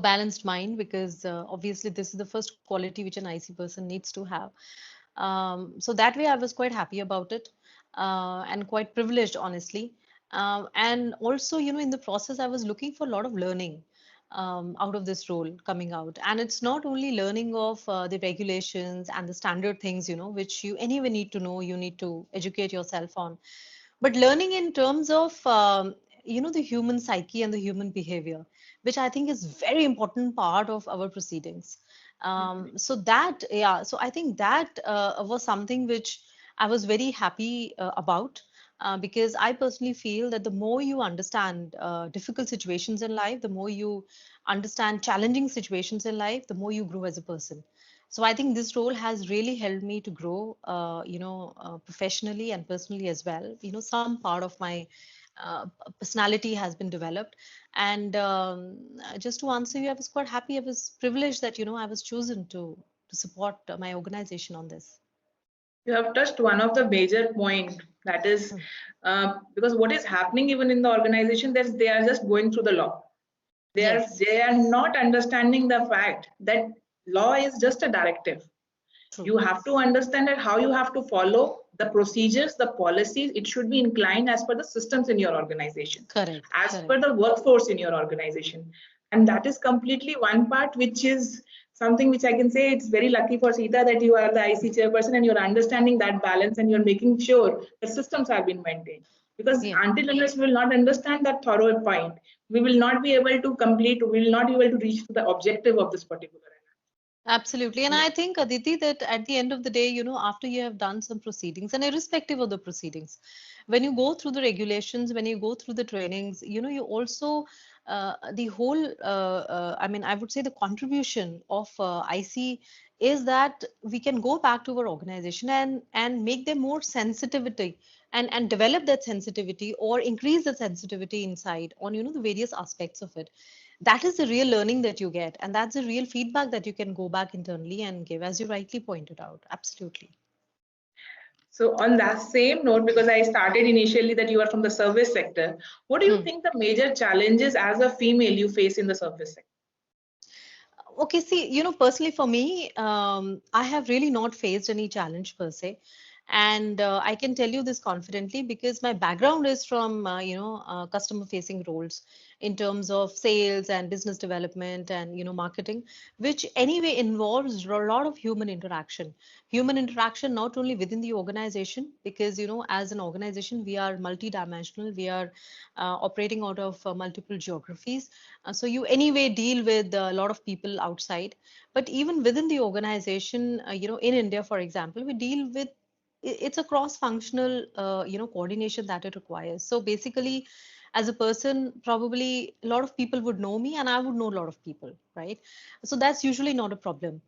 balanced mind because obviously this is the first quality which an IC person needs to have. So that way, I was quite happy about it and quite privileged, honestly. And also, in the process, I was looking for a lot of learning out of this role coming out. And it's not only learning of the regulations and the standard things, which you anyway need to know, you need to educate yourself on, but learning in terms of the human psyche and the human behavior, which I think is very important part of our proceedings. So I think that was something which I was very happy about, because I personally feel that the more you understand difficult situations in life, the more you understand challenging situations in life, the more you grow as a person. So I think this role has really helped me to grow, professionally and personally as well. Some part of my personality has been developed. And just to answer you, I was quite happy. I was privileged that, I was chosen to support my organization on this. You have touched one of the major point, that is, Hmm. because what is happening even in the organization, that they are just going through the law. Yes, They are not understanding the fact that law is just a directive. true. You have to understand that how you have to follow the procedures, the policies. It should be inclined as per the systems in your organization, Correct, as per correct. the workforce in your organization. And that is completely one part, which is something which I can say it's very lucky for Sita that you are the IC chairperson and you're understanding that balance and you're making sure the systems have been maintained. Because Yeah. until unless we will not understand that thorough point, we will not be able to complete, we will not be able to reach to the objective of this particular. Absolutely. And I think, Aditi, that at the end of the day, after you have done some proceedings, and irrespective of the proceedings, when you go through the regulations, when you go through the trainings, you also, the whole, I mean, I would say the contribution of IC is that we can go back to our organization and make them more sensitivity and develop that sensitivity or increase the sensitivity inside on, the various aspects of it. That is the real learning that you get, and that's the real feedback that you can go back internally and give, as you rightly pointed out. Absolutely. So on that same note, because I started initially that you are from the service sector, what do you Hmm. think the major challenges as a female you face in the service sector? Okay, see, personally for me, I have really not faced any challenge per se. And I can tell you this confidently because my background is from, customer facing roles in terms of sales and business development and, marketing, which anyway involves a lot of human interaction. Human interaction not only within the organization, because, as an organization, we are multidimensional, we are operating out of multiple geographies, so you anyway deal with a lot of people outside, but even within the organization, in India, for example, we deal with it's a cross-functional, coordination that it requires. So basically, as a person, probably a lot of people would know me, and I would know a lot of people, right? So that's usually not a problem.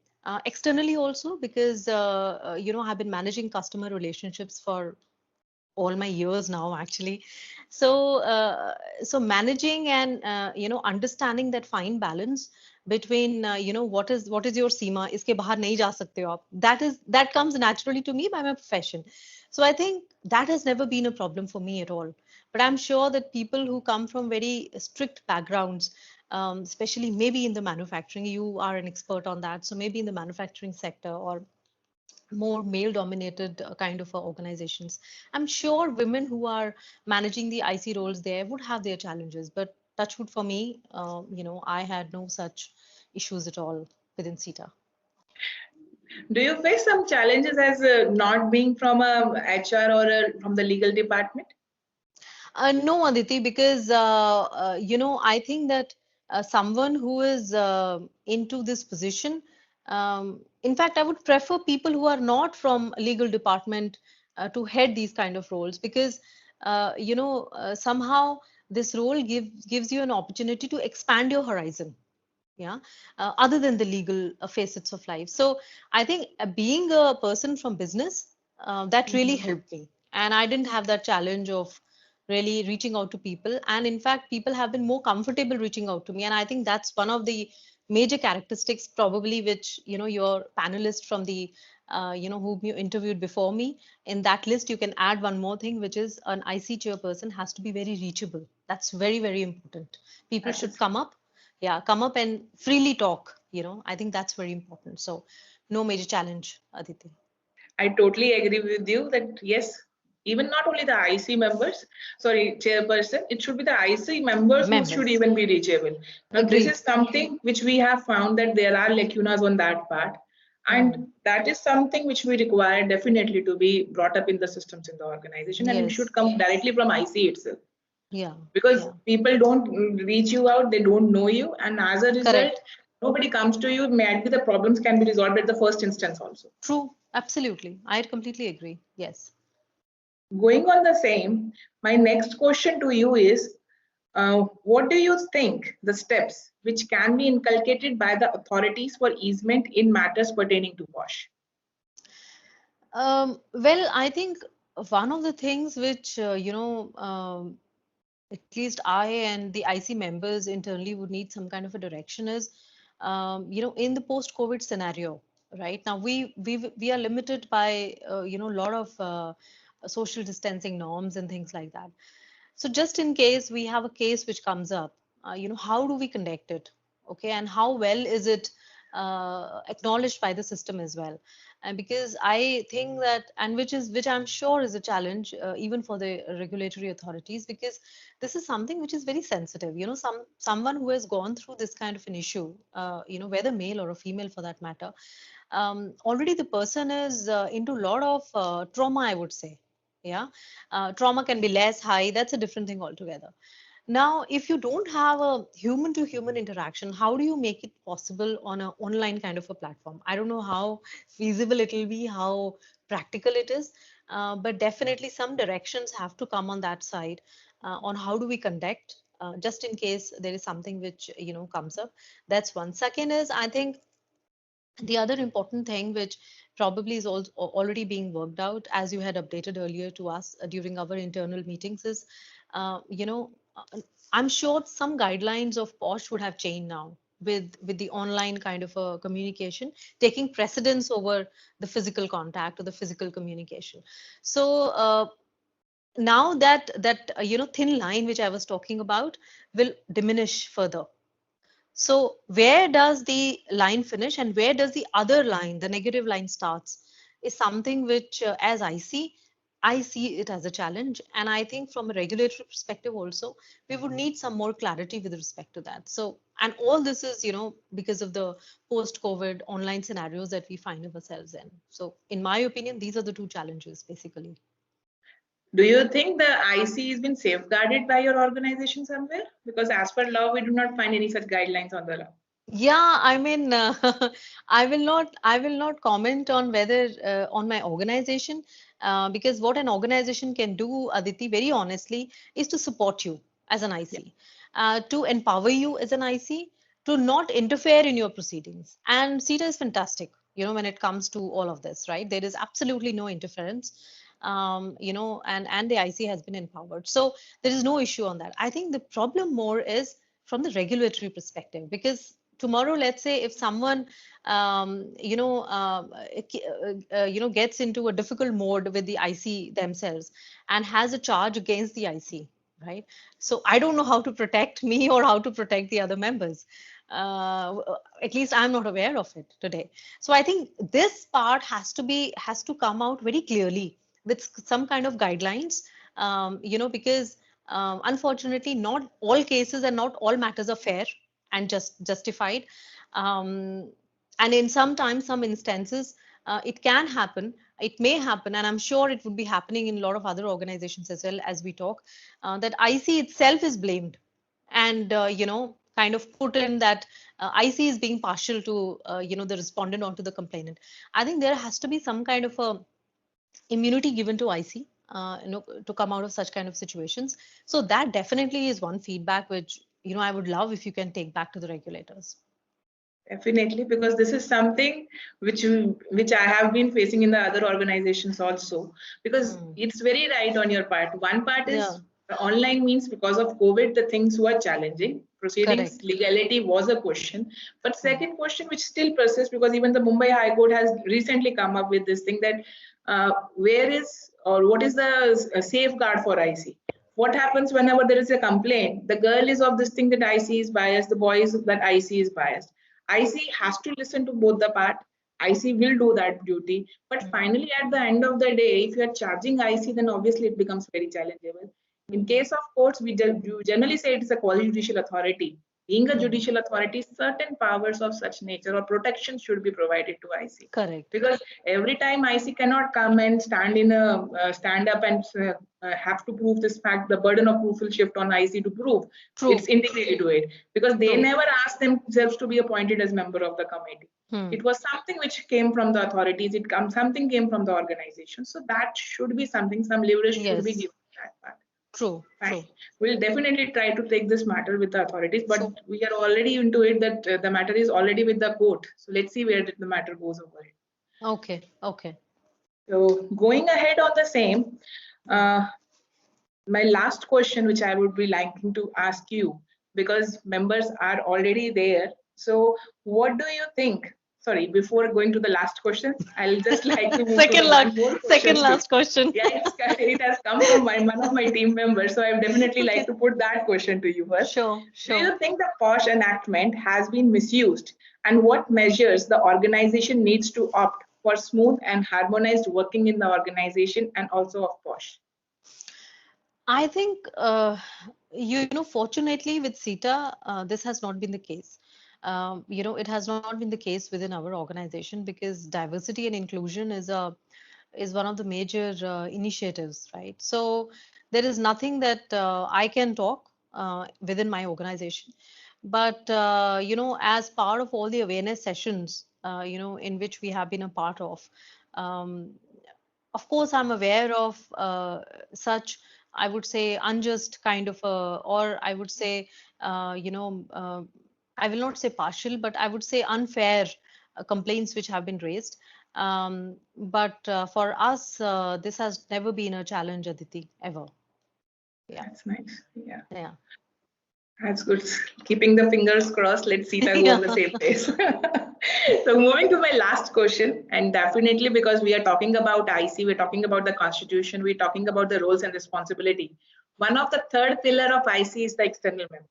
Externally also, because I've been managing customer relationships for all my years now, actually. So, so managing and understanding that fine balance between what is your seema, iske bahar nahi ja sakte ho aap. That comes naturally to me by my profession. So I think that has never been a problem for me at all. But I'm sure that people who come from very strict backgrounds, especially maybe in the manufacturing, you are an expert on that. So maybe in the manufacturing sector or more male dominated kind of organizations, I'm sure women who are managing the IC roles there would have their challenges. But touch wood for me, I had no such issues at all within CETA. Do you face some challenges as not being from a HR or from the legal department? No, Aditi, because I think that someone who is into this position, in fact, I would prefer people who are not from legal department to head these kind of roles, because somehow this role gives you an opportunity to expand your horizon. Yeah, other than the legal facets of life. So I think being a person from business, that really Mhm. helped me, and I didn't have that challenge of really reaching out to people. And in fact, people have been more comfortable reaching out to me, and I think that's one of the major characteristics probably which your panelist from the whom you interviewed before me, in that list you can add one more thing, which is an IC chairperson has to be very reachable. That's very, very important. People That should is, come up, yeah, come up and freely talk. I think that's very important. So no major challenge, Aditi. I totally agree with you that yes, even not only the IC members, sorry, chairperson, it should be the IC members who should Members, even be reachable. Now, this agreed. is something which we have found that there are lacunas on that part. Hmm. And that is something which we require definitely to be brought up in the systems in the organization, and it should Yes, come directly from IC itself. yeah, Because yeah, people don't reach you out, they don't know you, and as a result, correct. nobody comes to you. Maybe the problems can be resolved at the first instance also. True, absolutely. I completely agree. Yes. Going on the same, my next question to you is, what do you think the steps which can be inculcated by the authorities for easement in matters pertaining to WASH? Well, I think one of the things which, at least I and the IC members internally would need some kind of a direction is, in the post-COVID scenario, right? Now we are limited by, a lot of social distancing norms and things like that. So just in case we have a case which comes up, how do we conduct it? Okay, and how well is it acknowledged by the system as well? And because I think that, and which I'm sure is a challenge even for the regulatory authorities, because this is something which is very sensitive. Someone who has gone through this kind of an issue, whether male or a female for that matter, already the person is into a lot of trauma, I would say. Yeah, trauma can be less high. That's a different thing altogether. Now, if you don't have a human to human interaction, how do you make it possible on an online kind of a platform? I don't know how feasible it will be, how practical it is, but definitely some directions have to come on that side on how do we conduct, just in case there is something which comes up. That's one. Second is, I think the other important thing, which probably is also already being worked out, as you had updated earlier to us during our internal meetings, is, I'm sure some guidelines of POSH would have changed now with the online kind of a communication taking precedence over the physical contact or the physical communication. So now that thin line which I was talking about will diminish further. So where does the line finish and where does the other line, the negative line starts, is something which, as I see it as a challenge. And I think from a regulatory perspective also, we would need some more clarity with respect to that. So, and all this is, because of the post-COVID online scenarios that we find ourselves in. So in my opinion, these are the two challenges basically. Do you think the IC has been safeguarded by your organization somewhere? Because as per law, we do not find any such guidelines on the law. Yeah, I mean, I will not comment on whether on my organization, because what an organization can do, Aditi, very honestly, is to support you as an Yeah. IC, to empower you as an IC, to not interfere in your proceedings. And CETA is fantastic, when it comes to all of this, right? There is absolutely no interference. and the IC has been empowered. So there is no issue on that. I think the problem more is from the regulatory perspective, because tomorrow, let's say if someone gets into a difficult mode with the IC themselves and has a charge against the IC, right? So I don't know how to protect me or how to protect the other members. uh, at least I'm not aware of it today. So I think this part has to come out very clearly with some kind of guidelines, because unfortunately not all cases and not all matters are fair and just justified. um, and in sometimes some instances it can happen, it may happen, and I'm sure it would be happening in a lot of other organizations as well as we talk, that IC itself is blamed and kind of put in that IC is being partial to the respondent or to the complainant. I think there has to be some kind of a immunity given to IC, to come out of such kind of situations. So that definitely is one feedback which I would love if you can take back to the regulators. Definitely, because this is something which I have been facing in the other organizations also. Because it's very right on your part. One part Yeah, is online means because of COVID, the things were challenging. Proceedings correct. legality was a question. But Hmm. second question, which still persists, because even the Mumbai High Court has recently come up with this thing that where is or what is the safeguard for IC? What happens whenever there is a complaint? The girl is of this thing that IC is biased, the boy is that IC is biased. IC has to listen to both the part. IC will do that duty. But finally, at the end of the day, if you are charging IC, then obviously it becomes very challengeable. In case of courts, we generally say it is a quasi judicial authority. Being a judicial authority, certain powers of such nature or protection should be provided to IC. Correct. Because every time IC cannot come and stand in a stand up and have to prove this fact, the burden of proof will shift on IC to prove True. its integrity to it, because they True. never asked themselves to be appointed as member of the committee. Hmm. It was something which came from the authorities. Something came from the organization. So that should be something. Some leverage should be Yes. given to that part. True. Fine. True. We'll definitely try to take this matter with the authorities, but So we are already into it that the matter is already with the court. So let's see where the matter goes over it. okay. Okay. So going ahead on the same, uh, my last question, which I would be liking to ask you, because members are already there. So what do you think? Sorry, before going to the last question, I'll just like to move to second the last one more second question. last question. Yeah, it has come from one of my team members, so I would definitely like Okay. to put that question to you first. Sure. Do Sure. you think the POSH enactment has been misused, and what measures the organization needs to opt for smooth and harmonized working in the organization and also of POSH? I think, fortunately with CETA, this has not been the case. It has not been the case within our organization because diversity and inclusion is one of the major initiatives, right? So there is nothing that I can talk within my organization, but as part of all the awareness sessions, in which we have been a part um, of course, I'm aware of such, I would say, unjust kind of or I would say, I will not say partial, but I would say unfair complaints which have been raised. But for us, this has never been a challenge, Aditi, ever. Yeah. That's nice. Yeah. Yeah. That's good. Keeping the fingers crossed. Let's see if I go on Yeah. the same pace. So moving to my last question, and definitely because we are talking about IC, we're talking about the constitution, we're talking about the roles and responsibility. One of the third pillar of IC is the external member.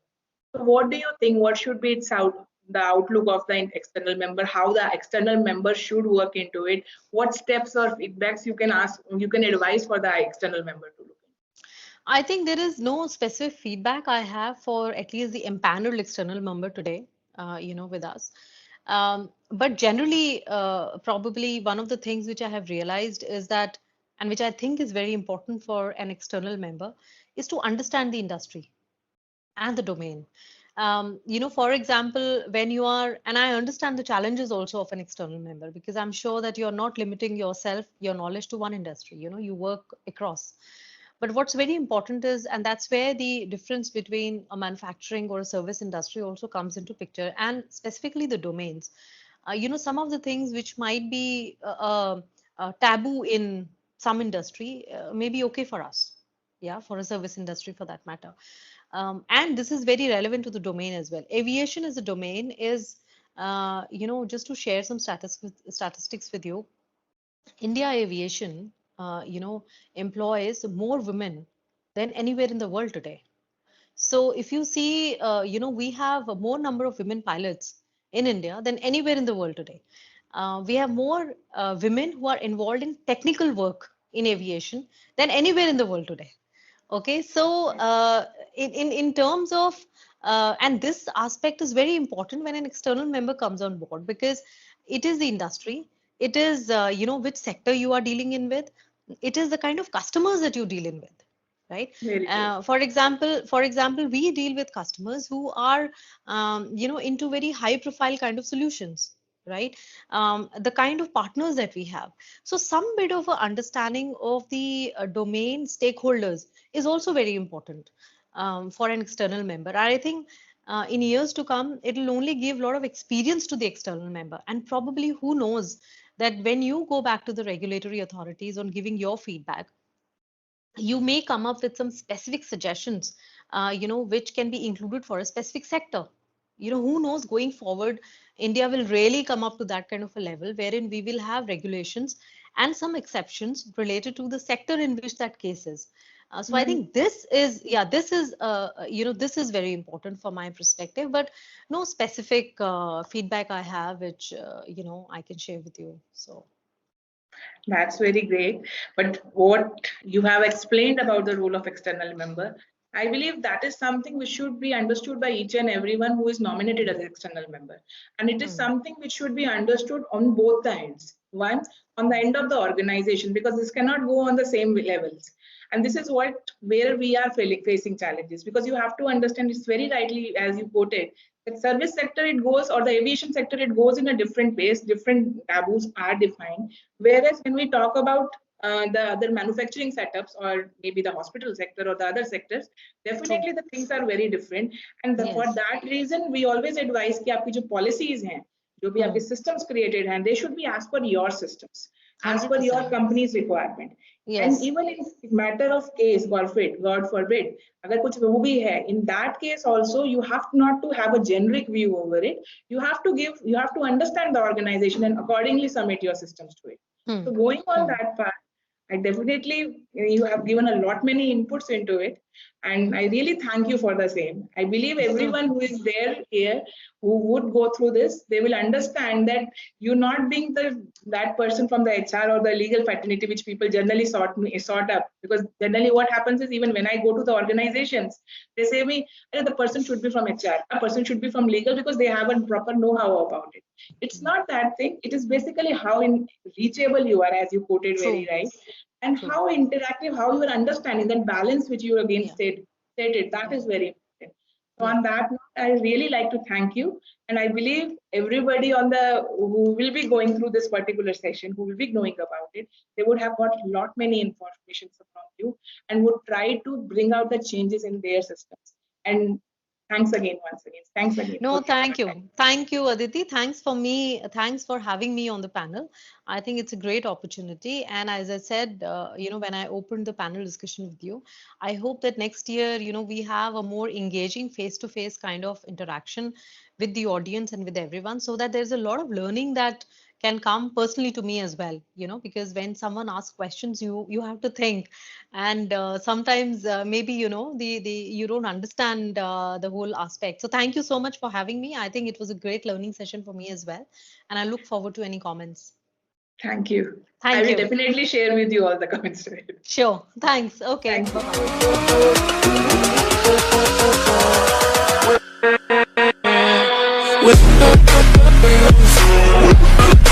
So what do you think? What should be the outlook of the external member? How the external member should work into it? What steps or feedbacks you can advise for the external member to look into? I think there is no specific feedback I have for at least the empaneled external member today, with us. But generally, probably one of the things which I have realized is that, and which I think is very important for an external member, is to understand the industry and the domain. For example, when you are, and I understand the challenges also of an external member because I'm sure that you're not limiting yourself, your knowledge to one industry. You work across. But what's very important is, and that's where the difference between a manufacturing or a service industry also comes into picture, and specifically the domains. Some of the things which might be taboo in some industry may be okay for us. Yeah, for a service industry for that matter. And this is very relevant to the domain as well. Aviation as a domain is, just to share some statistics with you, India aviation, employs more women than anywhere in the world today. So if you see, we have a more number of women pilots in India than anywhere in the world today. We have more women who are involved in technical work in aviation than anywhere in the world today. Okay, so in terms of and this aspect is very important when an external member comes on board, because it is the industry, it is which sector you are dealing in with, it is the kind of customers that you deal in with, right? Very true. For example, we deal with customers who are into very high profile kind of solutions, right? The kind of partners that we have. So some bit of a understanding of the domain stakeholders is also very important for an external member. I think in years to come, it will only give a lot of experience to the external member. And probably, who knows, that when you go back to the regulatory authorities on giving your feedback, you may come up with some specific suggestions, which can be included for a specific sector. Who knows, going forward, India will really come up to that kind of a level wherein we will have regulations and some exceptions related to the sector in which that case is. So I Mhm. think this is very important for my perspective, but no specific feedback I have, which, I can share with you. So. That's very great. But what you have explained about the role of external member, I believe that is something which should be understood by each and everyone who is nominated as an external member. And it is Hmm. something which should be understood on both the ends. One, on the end of the organization, because this cannot go on the same levels. And this is where we are facing challenges, because you have to understand, it's very rightly as you quoted, the service sector it goes, or the aviation sector it goes in a different pace, different taboos are defined. Whereas when we talk about the other manufacturing setups, or maybe the hospital sector or the other sectors, True. definitely the things are very different. And for Yes. that reason we always advise कि आपकी जो policies हैं, जो भी आपके Hmm. systems created हैं, they should be as per your systems, as per your 100%. company's requirement. And Yes. even in matter of case, God forbid, अगर कुछ वो भी है, in that case also you have not to have a generic view over it. You have to understand the organization and accordingly submit your systems to it. Hmm. So going on Hmm. that part, I definitely, you have given a lot many inputs into it, and I really thank you for the same. I believe everyone who is there here who would go through this, they will understand that you not being that person from the HR or the legal fraternity which people generally sort up. Because generally what happens is, even when I go to the organizations, they say me, the person should be from HR, a person should be from legal, because they have a proper know-how about it. It's not that thing. It is basically how reachable you are, as you quoted very True. right, and True. how interactive, how you are understanding that balance which you again Yeah. stated. That Yeah. is very important. So Yeah. on that note, I really like to thank you, and I believe everybody on the who will be going through this particular session, who will be knowing about it, they would have got a lot many information from you, and would try to bring out the changes in their systems. And thanks again, once again. Thanks again for No, giving thank your time. you. Thank you, Aditi. Thanks for having me on the panel. I think it's a great opportunity. And as I said, when I opened the panel discussion with you, I hope that next year, we have a more engaging face-to-face kind of interaction with the audience and with everyone, so that there's a lot of learning that can come personally to me as well, because when someone asks questions, you have to think, and sometimes maybe the you don't understand the whole aspect. So thank you so much for having me. I think it was a great learning session for me as well, and I look forward to any comments. Thank you. I Thank will you. definitely share with you all the comments to it. Sure. Thanks. Okay, Thank bye bye. you.